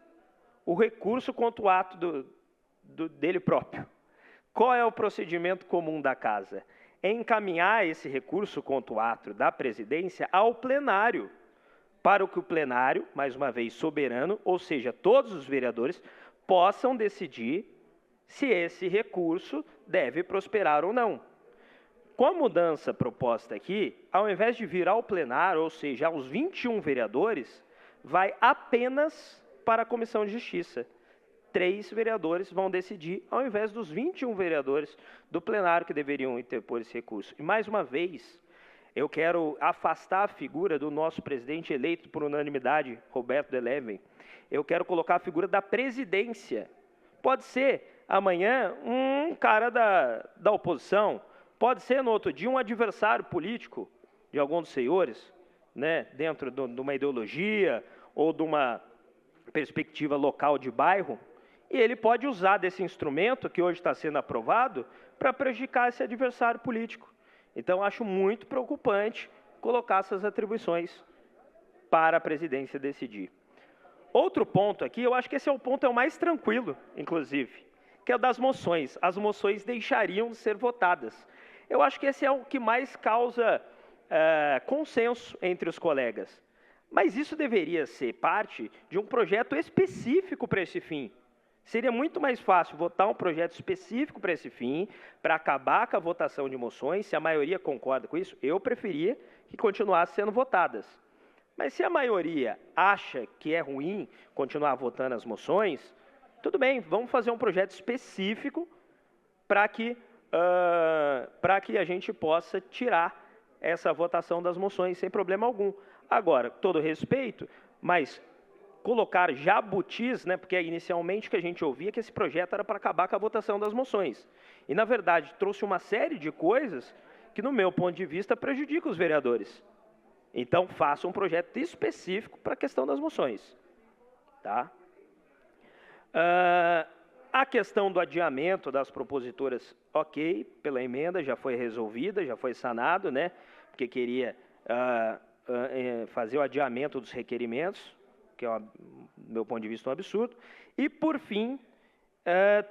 o recurso contra o ato dele próprio? Qual é o procedimento comum da casa? É encaminhar esse recurso contra o ato da presidência ao plenário, para que o plenário, mais uma vez soberano, ou seja, todos os vereadores, possam decidir se esse recurso deve prosperar ou não. Com a mudança proposta aqui, ao invés de vir ao plenário, ou seja, aos 21 vereadores, vai apenas para a Comissão de Justiça. 3 vereadores vão decidir, ao invés dos 21 vereadores do plenário que deveriam interpor esse recurso. E, mais uma vez, eu quero afastar a figura do nosso presidente eleito por unanimidade, Roberto Deleven. Eu quero colocar a figura da presidência. Pode ser, amanhã, um cara da oposição, pode ser, no outro dia, um adversário político de algum dos senhores, né, dentro de uma ideologia ou de uma perspectiva local de bairro, e ele pode usar desse instrumento que hoje está sendo aprovado para prejudicar esse adversário político. Então, acho muito preocupante colocar essas atribuições para a presidência decidir. Outro ponto aqui, eu acho que esse é o mais tranquilo, inclusive, que é o das moções. As moções deixariam de ser votadas. Eu acho que esse é o que mais causa consenso entre os colegas. Mas isso deveria ser parte de um projeto específico para esse fim. Seria muito mais fácil votar um projeto específico para esse fim, para acabar com a votação de moções. Se a maioria concorda com isso, eu preferia que continuassem sendo votadas. Mas se a maioria acha que é ruim continuar votando as moções, tudo bem, vamos fazer um projeto específico para que a gente possa tirar essa votação das moções sem problema algum. Agora, todo respeito, mas colocar jabutis, né, porque inicialmente o que a gente ouvia é que esse projeto era para acabar com a votação das moções. E, na verdade, trouxe uma série de coisas que, no meu ponto de vista, prejudicam os vereadores. Então, faça um projeto específico para a questão das moções. Tá? A questão do adiamento das propositoras, ok, pela emenda, já foi resolvida, já foi sanado, né, porque queria fazer o adiamento dos requerimentos, que é, do meu ponto de vista, um absurdo. E, por fim,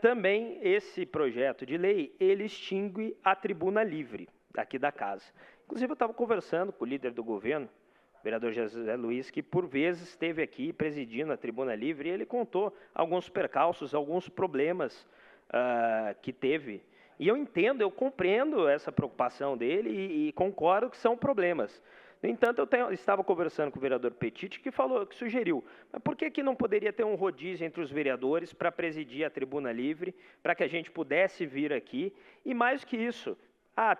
também esse projeto de lei, ele extingue a tribuna livre aqui da casa. Inclusive, eu estava conversando com o líder do governo, o vereador José Luiz, que por vezes esteve aqui presidindo a tribuna livre, e ele contou alguns percalços, alguns problemas que teve. E eu entendo, eu compreendo essa preocupação dele e concordo que são problemas. No entanto, eu estava conversando com o vereador Petit, que sugeriu, mas por que não poderia ter um rodízio entre os vereadores para presidir a tribuna livre, para que a gente pudesse vir aqui? E mais que isso,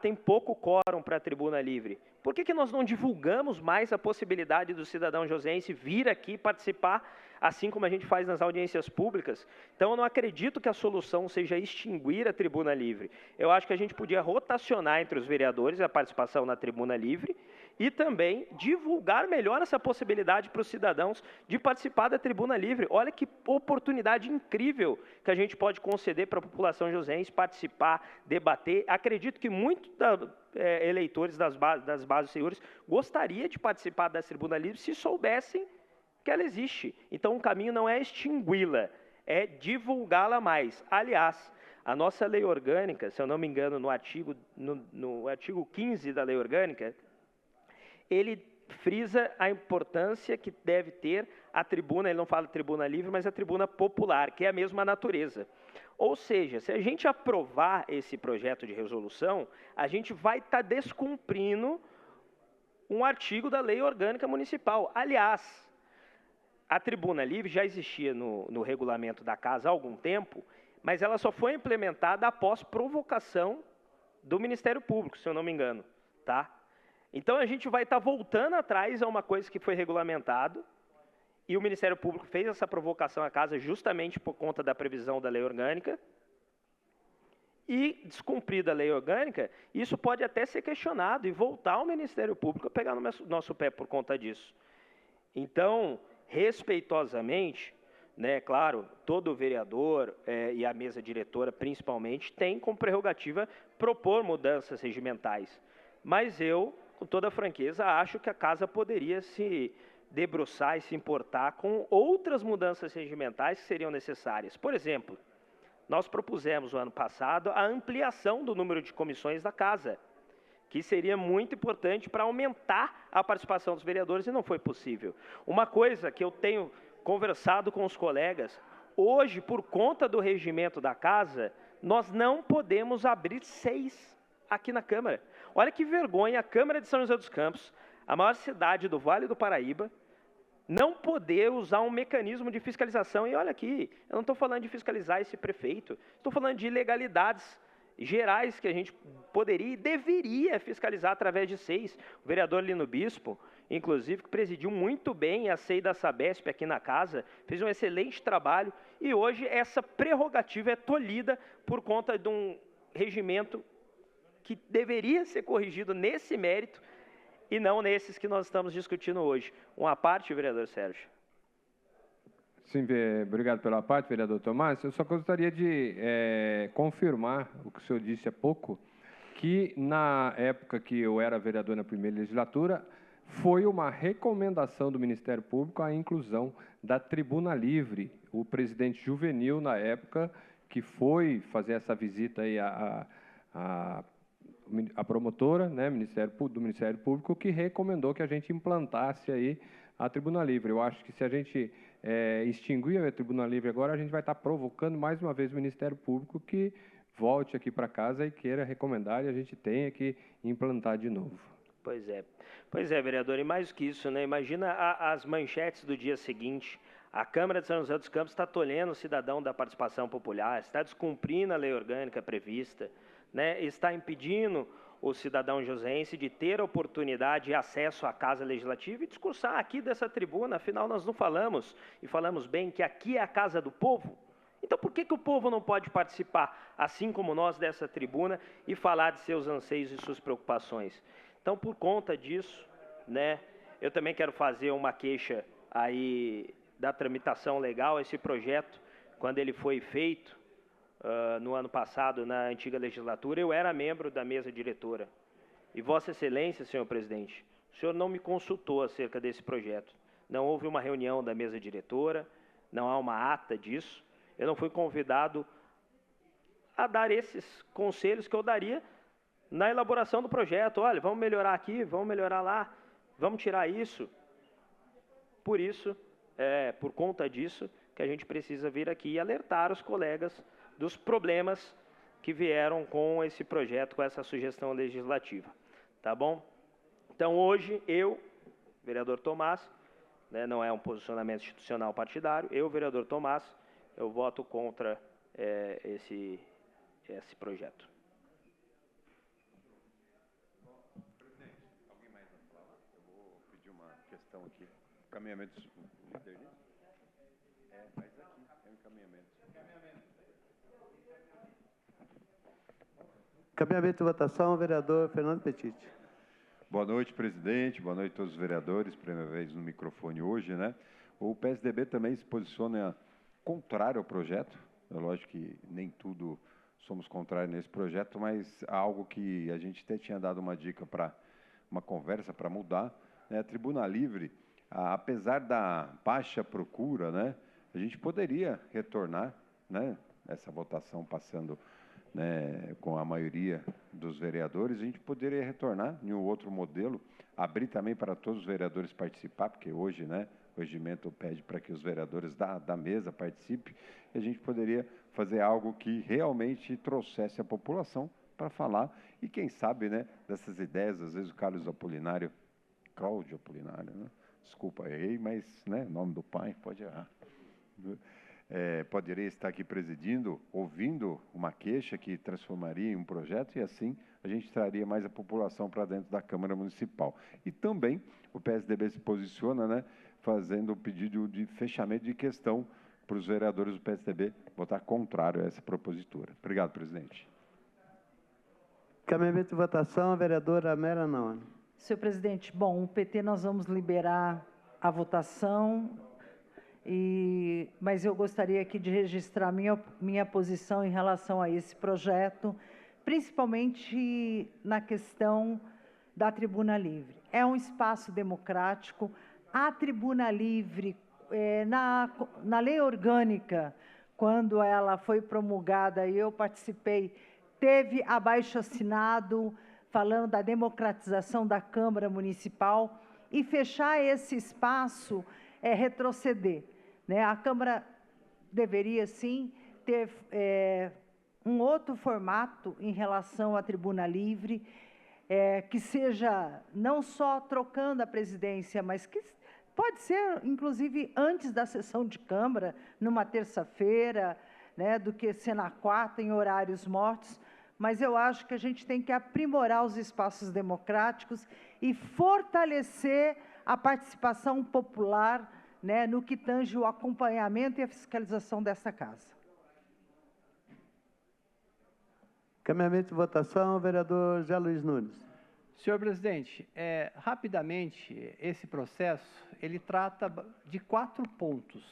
tem pouco quórum para a tribuna livre. Por que nós não divulgamos mais a possibilidade do cidadão joseense vir aqui participar, assim como a gente faz nas audiências públicas? Então, eu não acredito que a solução seja extinguir a tribuna livre. Eu acho que a gente podia rotacionar entre os vereadores a participação na tribuna livre e também divulgar melhor essa possibilidade para os cidadãos de participar da tribuna livre. Olha que oportunidade incrível que a gente pode conceder para a população joseense participar, debater. Acredito que muitos eleitores das bases dos senhores gostaria de participar da tribuna livre se soubessem que ela existe. Então, o caminho não é extingui-la, é divulgá-la mais. Aliás, a nossa lei orgânica, se eu não me engano, no artigo 15 da lei orgânica, ele frisa a importância que deve ter a tribuna, ele não fala tribuna livre, mas a tribuna popular, que é a mesma natureza. Ou seja, se a gente aprovar esse projeto de resolução, a gente vai estar descumprindo um artigo da lei orgânica municipal. Aliás, a tribuna livre já existia no regulamento da casa há algum tempo, mas ela só foi implementada após provocação do Ministério Público, se eu não me engano. Tá? Então, a gente vai estar voltando atrás a uma coisa que foi regulamentado, e o Ministério Público fez essa provocação à casa justamente por conta da previsão da lei orgânica, e, descumprida a lei orgânica, isso pode até ser questionado e voltar ao Ministério Público a pegar no nosso pé por conta disso. Então, respeitosamente, né, claro, todo vereador e a mesa diretora, principalmente, tem como prerrogativa propor mudanças regimentais. Mas eu, com toda a franqueza, acho que a casa poderia se debruçar e se importar com outras mudanças regimentais que seriam necessárias. Por exemplo, nós propusemos no ano passado a ampliação do número de comissões da casa, que seria muito importante para aumentar a participação dos vereadores, e não foi possível. Uma coisa que eu tenho conversado com os colegas, hoje, por conta do regimento da casa, nós não podemos abrir 6 aqui na Câmara. Olha que vergonha, a Câmara de São José dos Campos, a maior cidade do Vale do Paraíba, não poder usar um mecanismo de fiscalização. E olha aqui, eu não estou falando de fiscalizar esse prefeito, estou falando de ilegalidades gerais que a gente poderia e deveria fiscalizar através de SEIs. O vereador Lino Bispo, inclusive, que presidiu muito bem a SEI da Sabesp aqui na casa, fez um excelente trabalho, e hoje essa prerrogativa é tolhida por conta de um regimento que deveria ser corrigido nesse mérito e não nesses que nós estamos discutindo hoje. Uma parte, vereador Sérgio. Sim, obrigado pela parte, vereador Tomás. Eu só gostaria de confirmar o que o senhor disse há pouco, que na época que eu era vereador na primeira legislatura, foi uma recomendação do Ministério Público a inclusão da tribuna livre. O presidente Juvenil, na época, que foi fazer essa visita aí a promotora, né, do Ministério Público, que recomendou que a gente implantasse aí a tribuna livre. Eu acho que se a gente extinguir a tribuna livre agora, a gente vai estar provocando mais uma vez o Ministério Público que volte aqui para casa e queira recomendar, e a gente tenha que implantar de novo. Pois é, vereador, e mais do que isso, né? Imagina as manchetes do dia seguinte. A Câmara de São José dos Campos está tolhendo o cidadão da participação popular, está descumprindo a lei orgânica prevista, né? Está impedindo o cidadão joséense de ter oportunidade e acesso à Casa Legislativa e discursar aqui dessa tribuna. Afinal, nós não falamos, e falamos bem, que aqui é a casa do povo? Então, por que o povo não pode participar, assim como nós, dessa tribuna e falar de seus anseios e suas preocupações? Então, por conta disso, né, eu também quero fazer uma queixa aí da tramitação legal. Esse projeto, quando ele foi feito, no ano passado, na antiga legislatura, eu era membro da mesa diretora. E Vossa Excelência, senhor presidente, o senhor não me consultou acerca desse projeto. Não houve uma reunião da mesa diretora, não há uma ata disso. Eu não fui convidado a dar esses conselhos que eu daria na elaboração do projeto. Olha, vamos melhorar aqui, vamos melhorar lá, vamos tirar isso. Por isso, por conta disso, que a gente precisa vir aqui e alertar os colegas dos problemas que vieram com esse projeto, com essa sugestão legislativa. Tá bom? Então, hoje, eu, vereador Tomás, né, não é um posicionamento institucional partidário, eu, vereador Tomás, eu voto contra esse projeto. Presidente, alguém mais vai falar? Eu vou pedir uma questão aqui. Encaminhamento maternidade? Mas aqui, é um encaminhamento. Encaminhamento de votação, vereador Fernando Petit. Boa noite, presidente. Boa noite a todos os vereadores. Primeira vez no microfone hoje, né? O PSDB também se posiciona contrário ao projeto. É lógico que nem tudo somos contrários nesse projeto, mas algo que a gente até tinha dado uma dica para uma conversa para mudar, né? A tribuna livre, apesar da baixa procura, né? A gente poderia retornar, né? Essa votação passando, né, com a maioria dos vereadores, a gente poderia retornar em um outro modelo, abrir também para todos os vereadores participar, porque hoje, né, o regimento pede para que os vereadores da mesa participem, e a gente poderia fazer algo que realmente trouxesse a população para falar, e quem sabe, né, dessas ideias, às vezes o Cláudio Apolinário, né? Desculpa, errei, mas, né, nome do pai, pode errar. Poderia estar aqui presidindo, ouvindo uma queixa que transformaria em um projeto, e assim a gente traria mais a população para dentro da Câmara Municipal. E também o PSDB se posiciona, né, fazendo o pedido de fechamento de questão para os vereadores do PSDB votar contrário a essa propositura. Obrigado, presidente. Encaminhamento de votação, a vereadora Amélia Naomi. Senhor presidente, bom, o PT nós vamos liberar a votação, mas eu gostaria aqui de registrar minha posição em relação a esse projeto, principalmente na questão da tribuna livre. É um espaço democrático. A tribuna livre, na lei orgânica, quando ela foi promulgada e eu participei, teve abaixo-assinado falando da democratização da Câmara Municipal, e fechar esse espaço é retroceder, né? A Câmara deveria, sim, ter um outro formato em relação à tribuna livre, que seja não só trocando a presidência, mas que Pode ser, inclusive, antes da sessão de Câmara, numa terça-feira, né, do que ser na quarta, em horários mortos, mas eu acho que a gente tem que aprimorar os espaços democráticos e fortalecer a participação popular, né, no que tange o acompanhamento e a fiscalização desta casa. Caminhamento de votação, vereador Zé Luiz Nunes. Senhor presidente, rapidamente, esse processo, ele trata de 4 pontos.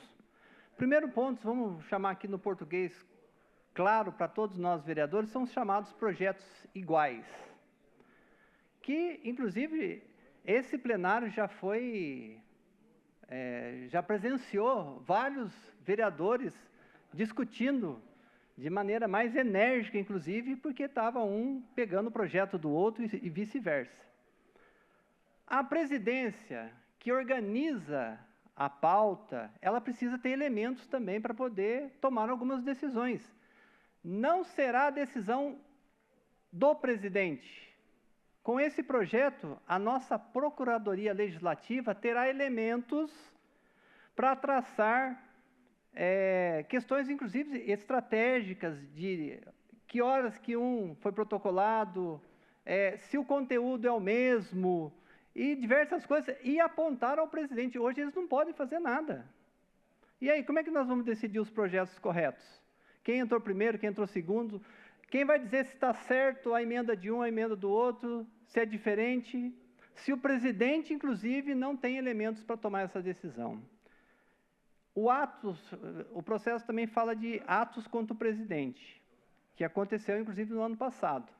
Primeiro ponto, vamos chamar aqui no português claro para todos nós vereadores, são os chamados projetos iguais. Que, inclusive, esse plenário já presenciou vários vereadores discutindo de maneira mais enérgica, inclusive, porque estava um pegando o projeto do outro e vice-versa. A presidência, que organiza a pauta, ela precisa ter elementos também para poder tomar algumas decisões. Não será a decisão do presidente. Com esse projeto, a nossa Procuradoria Legislativa terá elementos para traçar questões, inclusive, estratégicas de que horas que um foi protocolado, se o conteúdo é o mesmo, e diversas coisas, e apontar ao presidente. Hoje eles não podem fazer nada. E aí, como é que nós vamos decidir os projetos corretos? Quem entrou primeiro, quem entrou segundo? Quem vai dizer se está certo a emenda de um, a emenda do outro, se é diferente? Se o presidente, inclusive, não tem elementos para tomar essa decisão. O processo também fala de atos contra o presidente, que aconteceu, inclusive, no ano passado.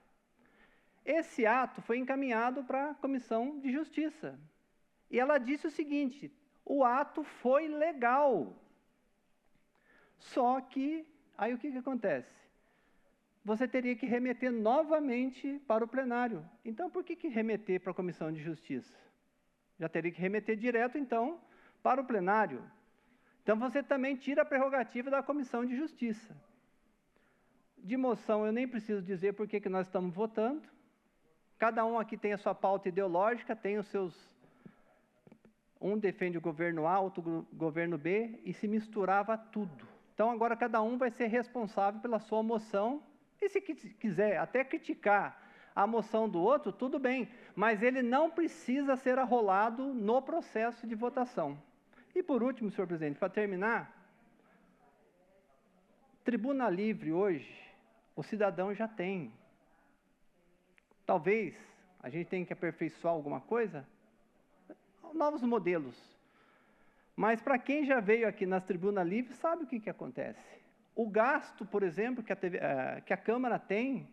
Esse ato foi encaminhado para a Comissão de Justiça. E ela disse o seguinte: o ato foi legal. Só que, aí o que acontece? Você teria que remeter novamente para o plenário. Então, por que remeter para a Comissão de Justiça? Já teria que remeter direto, então, para o plenário. Então, você também tira a prerrogativa da Comissão de Justiça. De moção, eu nem preciso dizer por que nós estamos votando. Cada um aqui tem a sua pauta ideológica, tem os seus... Um defende o governo A, outro o governo B, e se misturava tudo. Então, agora cada um vai ser responsável pela sua moção, e se quiser até criticar a moção do outro, tudo bem, mas ele não precisa ser arrolado no processo de votação. E por último, senhor presidente, para terminar, tribuna livre hoje, o cidadão já tem. Talvez a gente tenha que aperfeiçoar alguma coisa, novos modelos. Mas para quem já veio aqui nas tribunas livres, sabe o que acontece. O gasto, por exemplo, que a Câmara tem,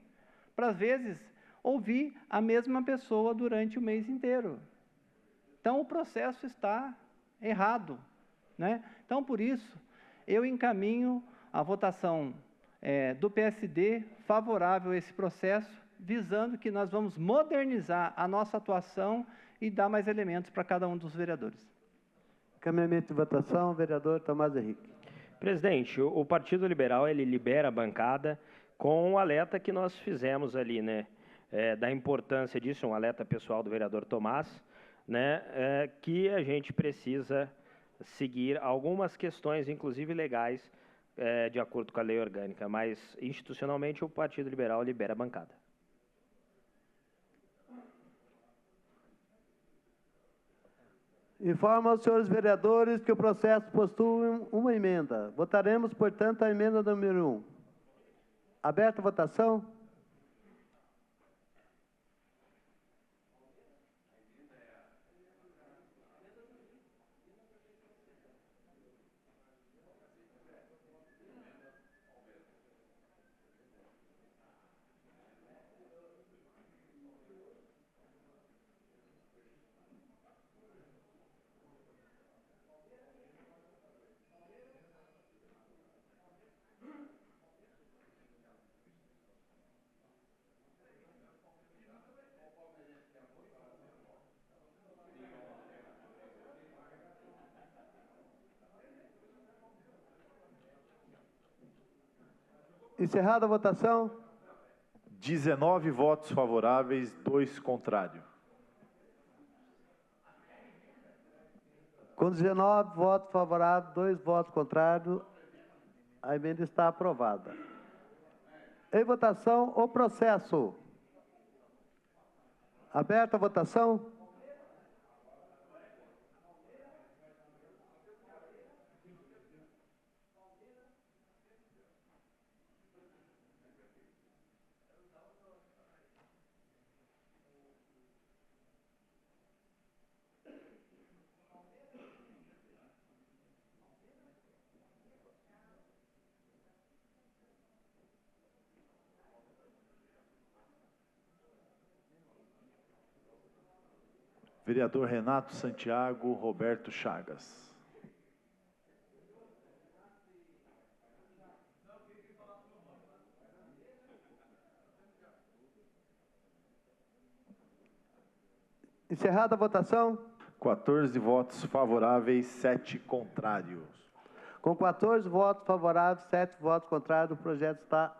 para às vezes ouvir a mesma pessoa durante o mês inteiro. Então o processo está errado, né? Então, por isso, eu encaminho a votação do PSD favorável a esse processo, visando que nós vamos modernizar a nossa atuação e dar mais elementos para cada um dos vereadores. Caminhamento de votação, vereador Tomás Henrique. Presidente, o Partido Liberal, ele libera a bancada com o alerta que nós fizemos ali, né? Da importância disso, um alerta pessoal do vereador Tomás, né? Que a gente precisa seguir algumas questões, inclusive legais, de acordo com a lei orgânica, mas institucionalmente o Partido Liberal libera a bancada. Informo aos senhores vereadores que o processo possui uma emenda. Votaremos, portanto, a emenda número 1. Aberta a votação. Encerrada a votação. 19 votos favoráveis, 2 contrários. Com 19 votos favoráveis, 2 votos contrários, a emenda está aprovada. Em votação, o processo. Aberta a votação. Vereador Renato Santiago Roberto Chagas. Encerrada a votação. 14 votos favoráveis, 7 contrários. Com 14 votos favoráveis, 7 votos contrários, o projeto está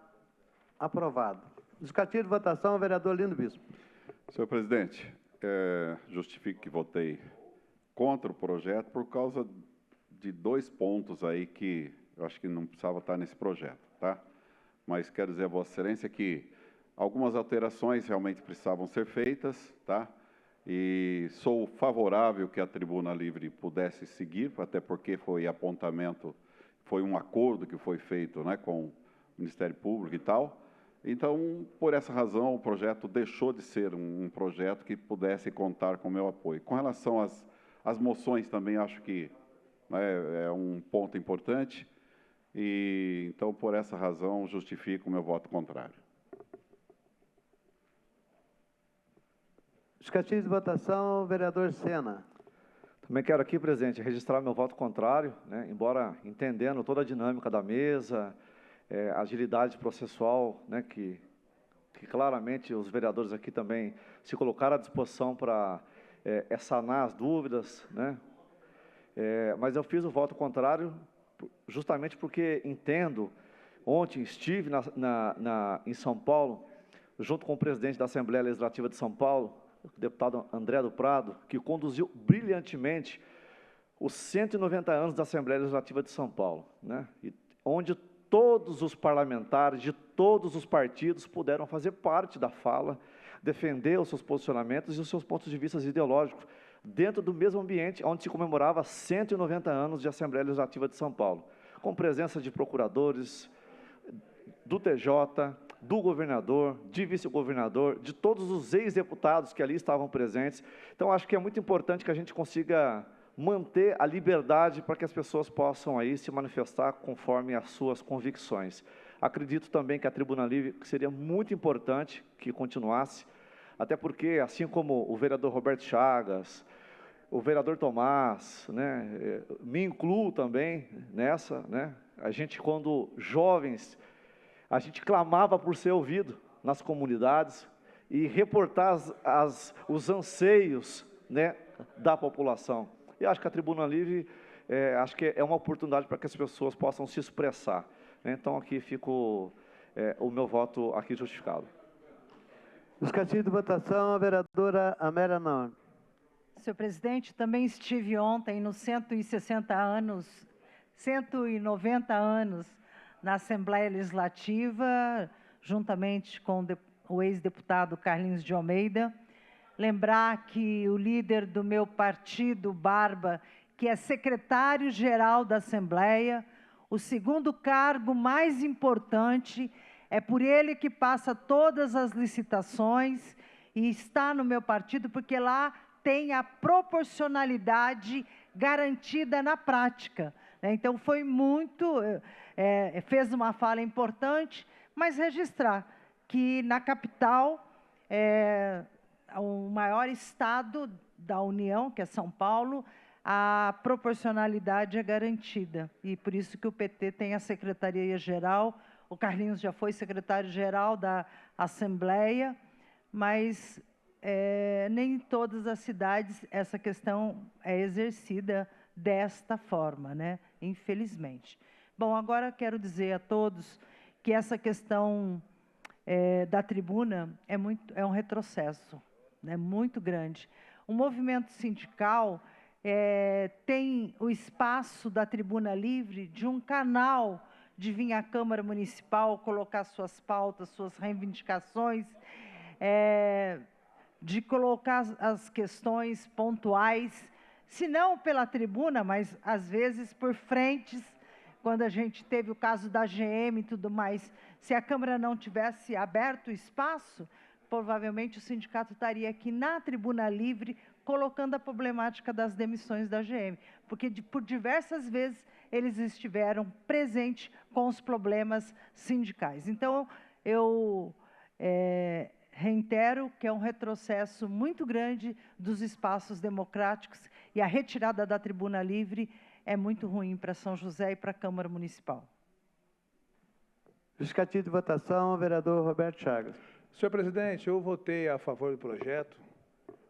aprovado. Justificativo de votação, vereador Lindo Bispo. Senhor presidente, justifico que votei contra o projeto por causa de 2 pontos aí que eu acho que não precisava estar nesse projeto, tá? Mas quero dizer a Vossa Excelência que algumas alterações realmente precisavam ser feitas, tá? E sou favorável que a Tribuna Livre pudesse seguir, até porque foi apontamento, foi um acordo que foi feito, né, com o Ministério Público e tal. Então, por essa razão, o projeto deixou de ser um projeto que pudesse contar com o meu apoio. Com relação às moções, também acho que, né, é um ponto importante. E, então, por essa razão, justifico o meu voto contrário. Justificativo de votação, vereador Sena. Também quero aqui, presidente, registrar meu voto contrário, né, embora entendendo toda a dinâmica da mesa, agilidade processual, né, que claramente os vereadores aqui também se colocaram à disposição para sanar as dúvidas, né, mas eu fiz o voto contrário justamente porque entendo, ontem estive em São Paulo, junto com o presidente da Assembleia Legislativa de São Paulo, o deputado André do Prado, que conduziu brilhantemente os 190 anos da Assembleia Legislativa de São Paulo, né, onde todos os parlamentares de todos os partidos puderam fazer parte da fala, defender os seus posicionamentos e os seus pontos de vista ideológicos, dentro do mesmo ambiente onde se comemorava 190 anos de Assembleia Legislativa de São Paulo, com presença de procuradores, do TJ, do governador, de vice-governador, de todos os ex-deputados que ali estavam presentes. Então, acho que é muito importante que a gente consiga manter a liberdade para que as pessoas possam aí se manifestar conforme as suas convicções. Acredito também que a Tribuna Livre seria muito importante que continuasse, até porque, assim como o vereador Roberto Chagas, o vereador Tomás, né, me incluo também nessa, né, a gente, quando jovens, a gente clamava por ser ouvido nas comunidades e reportar os anseios, né, da população. E acho que a Tribuna Livre, acho que é uma oportunidade para que as pessoas possam se expressar. Então, aqui fico o meu voto aqui justificado. Justificativo de votação, a vereadora Amélia Naomi. Senhor presidente, também estive ontem nos 190 anos na Assembleia Legislativa, juntamente com o ex-deputado Carlinhos de Almeida. Lembrar que o líder do meu partido, Barba, que é secretário-geral da Assembleia, o segundo cargo mais importante, é por ele que passa todas as licitações e está no meu partido, porque lá tem a proporcionalidade garantida na prática. Então, foi muito, fez uma fala importante, mas registrar que na capital, o maior estado da União, que é São Paulo, a proporcionalidade é garantida. E por isso que o PT tem a Secretaria-Geral, o Carlinhos já foi secretário-geral da Assembleia, mas nem em todas as cidades essa questão é exercida desta forma, né? Infelizmente. Bom, agora quero dizer a todos que essa questão da tribuna é um retrocesso, né, muito grande. O movimento sindical tem o espaço da tribuna livre de um canal de vir à Câmara Municipal, colocar suas pautas, suas reivindicações, de colocar as questões pontuais, se não pela tribuna, mas às vezes por frentes, quando a gente teve o caso da GM e tudo mais, se a Câmara não tivesse aberto o espaço, provavelmente o sindicato estaria aqui na tribuna livre, colocando a problemática das demissões da GM, porque por diversas vezes eles estiveram presentes com os problemas sindicais. Então, eu reitero que é um retrocesso muito grande dos espaços democráticos e a retirada da tribuna livre é muito ruim para São José e para a Câmara Municipal. Justificativo de votação, vereador Roberto Chagas. Senhor presidente, eu votei a favor do projeto,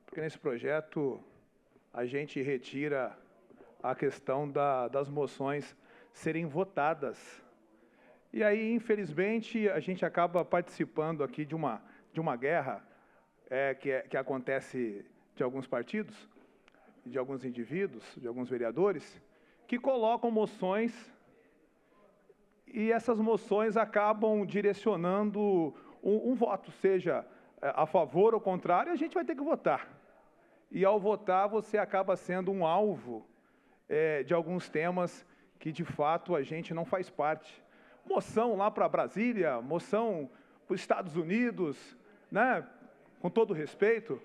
porque nesse projeto a gente retira a questão das moções serem votadas. E aí, infelizmente, a gente acaba participando aqui de uma guerra que acontece de alguns partidos, de alguns indivíduos, de alguns vereadores, que colocam moções e essas moções acabam direcionando um voto, seja a favor ou contrário, a gente vai ter que votar. E ao votar, você acaba sendo um alvo de alguns temas que, de fato, a gente não faz parte. Moção lá para Brasília, moção para os Estados Unidos, né? Com todo respeito,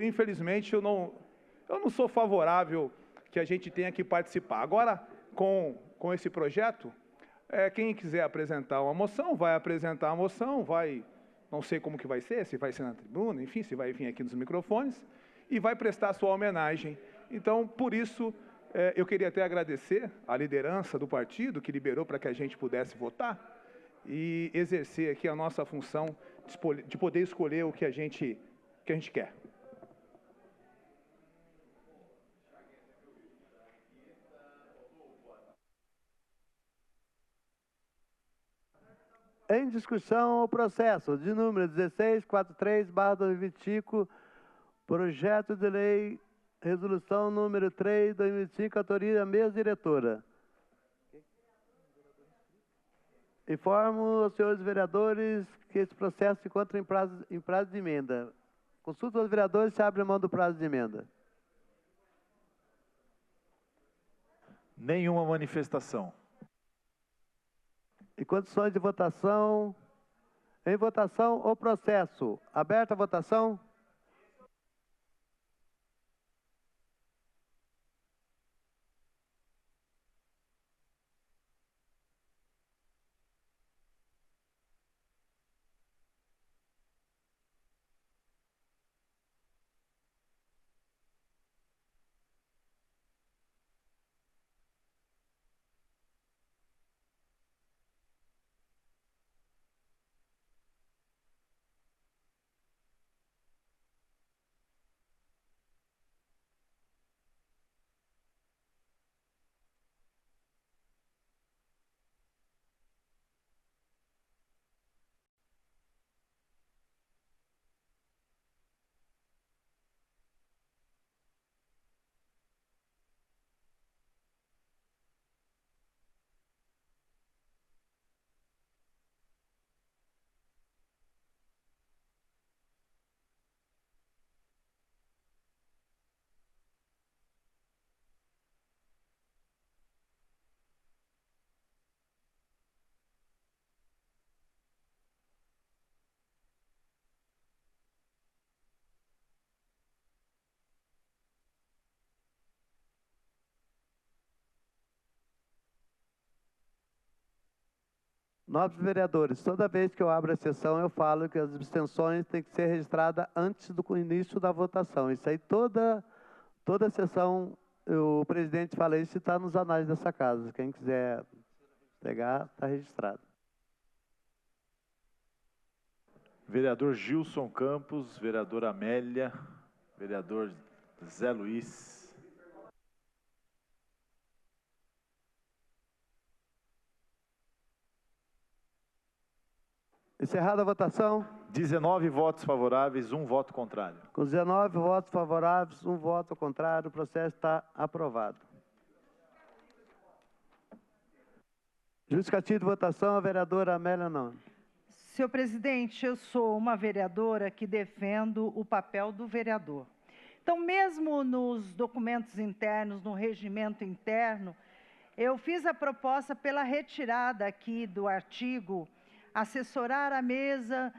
infelizmente, eu não sou favorável que a gente tenha que participar. Agora, com esse projeto, quem quiser apresentar uma moção, vai apresentar a moção, não sei como que vai ser, se vai ser na tribuna, enfim, se vai vir aqui nos microfones, e vai prestar sua homenagem. Então, por isso, eu queria até agradecer a liderança do partido, que liberou para que a gente pudesse votar, e exercer aqui a nossa função de poder escolher o que a gente quer. Em discussão, o processo de número 1643/2025, projeto de lei, resolução número 3/2025, autoria da mesa diretora. Informo aos senhores vereadores que esse processo se encontra em prazo de emenda. Consulta aos vereadores se abre a mão do prazo de emenda. Nenhuma manifestação. Em condições de votação, em votação, o processo. Aberta a votação. Nobres vereadores, toda vez que eu abro a sessão, eu falo que as abstenções têm que ser registradas antes do início da votação. Isso aí, toda sessão, o presidente fala isso e está nos anais dessa casa. Quem quiser pegar, está registrado. Vereador Gilson Campos, vereadora Amélia, vereador Zé Luiz. Encerrada a votação. 19 votos favoráveis, 1 voto contrário. Com 19 votos favoráveis, 1 voto contrário, o processo está aprovado. Justificativo de votação, a vereadora Amélia Naomi. Senhor presidente, eu sou uma vereadora que defendo o papel do vereador. Então, mesmo nos documentos internos, no regimento interno, eu fiz a proposta pela retirada aqui do artigo, assessorar a mesa,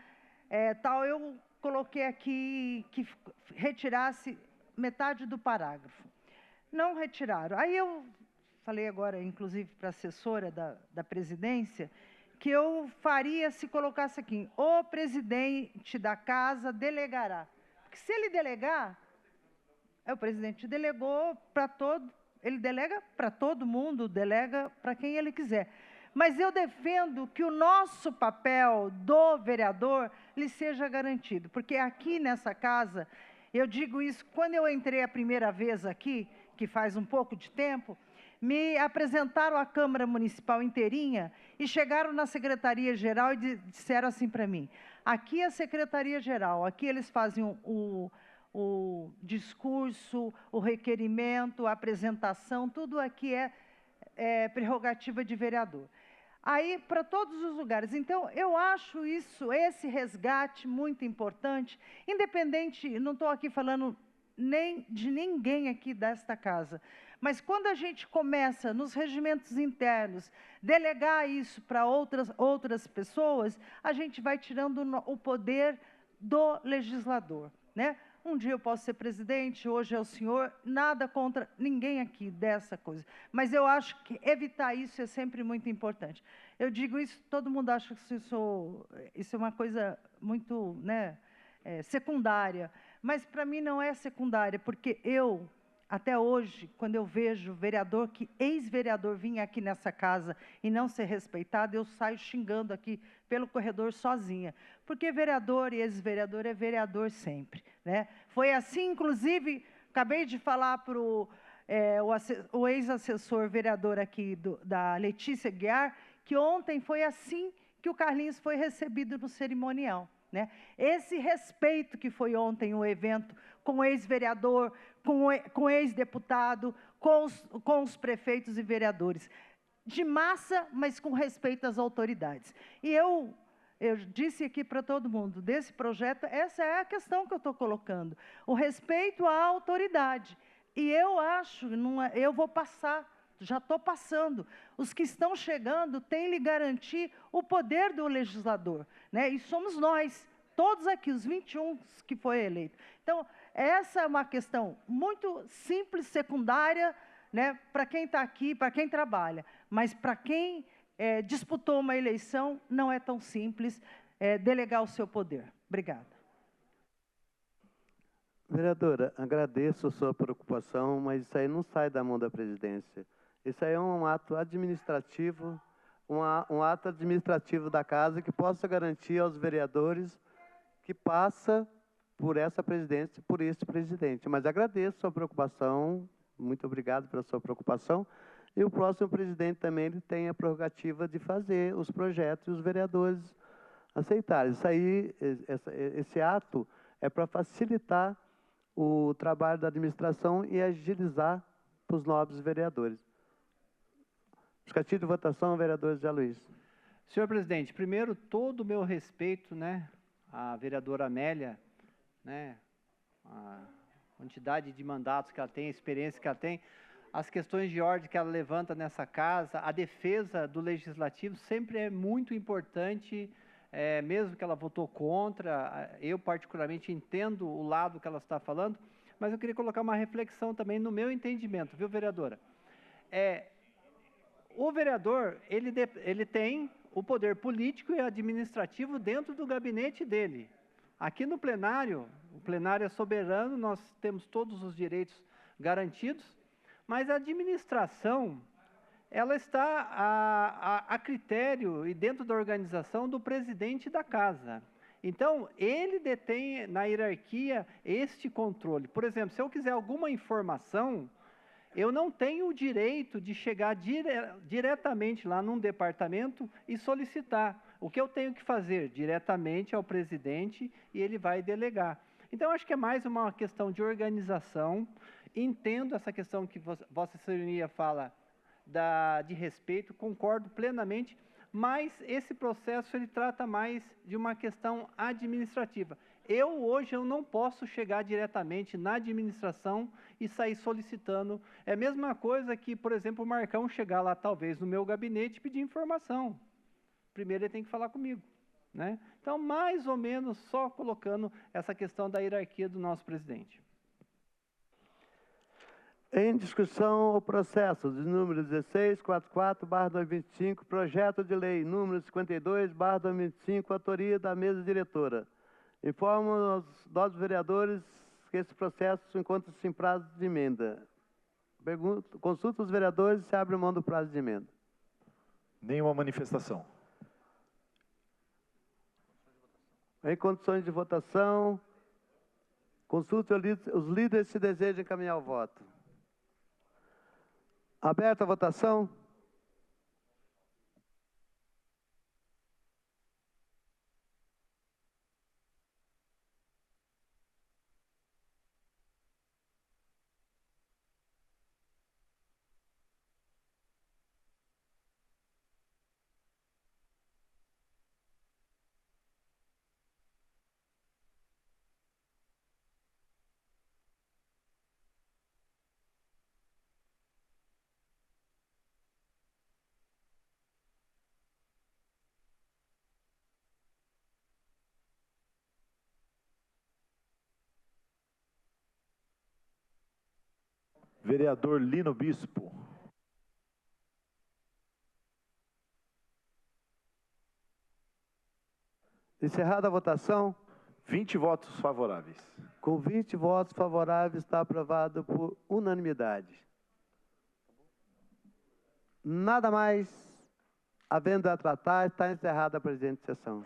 tal, eu coloquei aqui que retirasse metade do parágrafo. Não retiraram. Aí eu falei agora, inclusive, para a assessora da presidência, que eu faria se colocasse aqui, o presidente da casa delegará. Porque se ele delegar, o presidente delegou para todo, ele delega para todo mundo, delega para quem ele quiser. Mas eu defendo que o nosso papel do vereador lhe seja garantido, porque aqui nessa casa, eu digo isso, quando eu entrei a primeira vez aqui, que faz um pouco de tempo, me apresentaram a Câmara Municipal inteirinha e chegaram na Secretaria-Geral e disseram assim para mim, aqui é a Secretaria-Geral, aqui eles fazem o discurso, o requerimento, a apresentação, tudo aqui é prerrogativa de vereador. Aí, para todos os lugares. Então, eu acho esse resgate muito importante, independente, não estou aqui falando nem de ninguém aqui desta casa, mas quando a gente começa, nos regimentos internos, delegar isso para outras pessoas, a gente vai tirando o poder do legislador, né? Um dia eu posso ser presidente, hoje é o senhor, nada contra ninguém aqui dessa coisa. Mas eu acho que evitar isso é sempre muito importante. Eu digo isso, todo mundo acha que isso é uma coisa muito, né, secundária. Mas para mim não é secundária, porque eu, até hoje, quando eu vejo vereador, ex-vereador vir aqui nessa casa e não ser respeitado, eu saio xingando aqui pelo corredor sozinha. Porque vereador e ex-vereador é vereador sempre, né? Foi assim, inclusive, acabei de falar para o ex-assessor vereador aqui da Letícia Guiar, que ontem foi assim que o Carlinhos foi recebido no cerimonial, né? Esse respeito que foi ontem o evento com o ex-vereador, com o ex-deputado, com os prefeitos e vereadores. De massa, mas com respeito às autoridades. E eu disse aqui para todo mundo, desse projeto, essa é a questão que eu estou colocando. O respeito à autoridade. E eu acho, eu vou passar, já estou passando. Os que estão chegando têm lhe garantir o poder do legislador, né? E somos nós, todos aqui, os 21 que foi eleito. Então, essa é uma questão muito simples, secundária, né, para quem está aqui, para quem trabalha. Mas para quem disputou uma eleição, não é tão simples delegar o seu poder. Obrigada. Vereadora, agradeço a sua preocupação, mas isso aí não sai da mão da presidência. Isso aí é um ato administrativo, um ato administrativo da casa que possa garantir aos vereadores que passa por essa presidência, por esse presidente. Mas agradeço a sua preocupação, muito obrigado pela sua preocupação. E o próximo presidente também ele tem a prerrogativa de fazer os projetos e os vereadores aceitarem. Isso aí, esse ato é para facilitar o trabalho da administração e agilizar para os nobres vereadores. Justificativo de votação, vereador Zé Luiz. Senhor presidente, primeiro, todo o meu respeito, né, à vereadora Amélia, né, a quantidade de mandatos que ela tem, a experiência que ela tem, as questões de ordem que ela levanta nessa casa, a defesa do legislativo sempre é muito importante, mesmo que ela votou contra, eu particularmente entendo o lado que ela está falando, mas eu queria colocar uma reflexão também no meu entendimento, viu, vereadora? O vereador, ele tem o poder político e administrativo dentro do gabinete dele. Aqui no plenário, o plenário é soberano, nós temos todos os direitos garantidos, mas a administração, ela está a critério e dentro da organização do presidente da casa. Então, ele detém na hierarquia este controle. Por exemplo, se eu quiser alguma informação, eu não tenho o direito de chegar diretamente lá num departamento e solicitar. O que eu tenho que fazer diretamente ao presidente e ele vai delegar. Então, acho que é mais uma questão de organização. Entendo essa questão que Vossa Senhoria fala de respeito, concordo plenamente, mas esse processo ele trata mais de uma questão administrativa. Hoje eu não posso chegar diretamente na administração e sair solicitando. É a mesma coisa que, por exemplo, o Marcão chegar lá, talvez, no meu gabinete e pedir informação. Primeiro ele tem que falar comigo, né? Então, mais ou menos, só colocando essa questão da hierarquia do nosso presidente. Em discussão, o processo de número 1644/2025, projeto de lei número 52/2025, autoria da mesa diretora. Informo aos nós vereadores que esse processo encontra-se em prazo de emenda. Consulta os vereadores se abre mão do prazo de emenda. Nenhuma manifestação. Em condições de votação, consulte os líderes se desejam encaminhar o voto. Aberta a votação. Vereador Lino Bispo. Encerrada a votação. 20 votos favoráveis. Com 20 votos favoráveis, está aprovado por unanimidade. Nada mais havendo a tratar, está encerrada a presente sessão.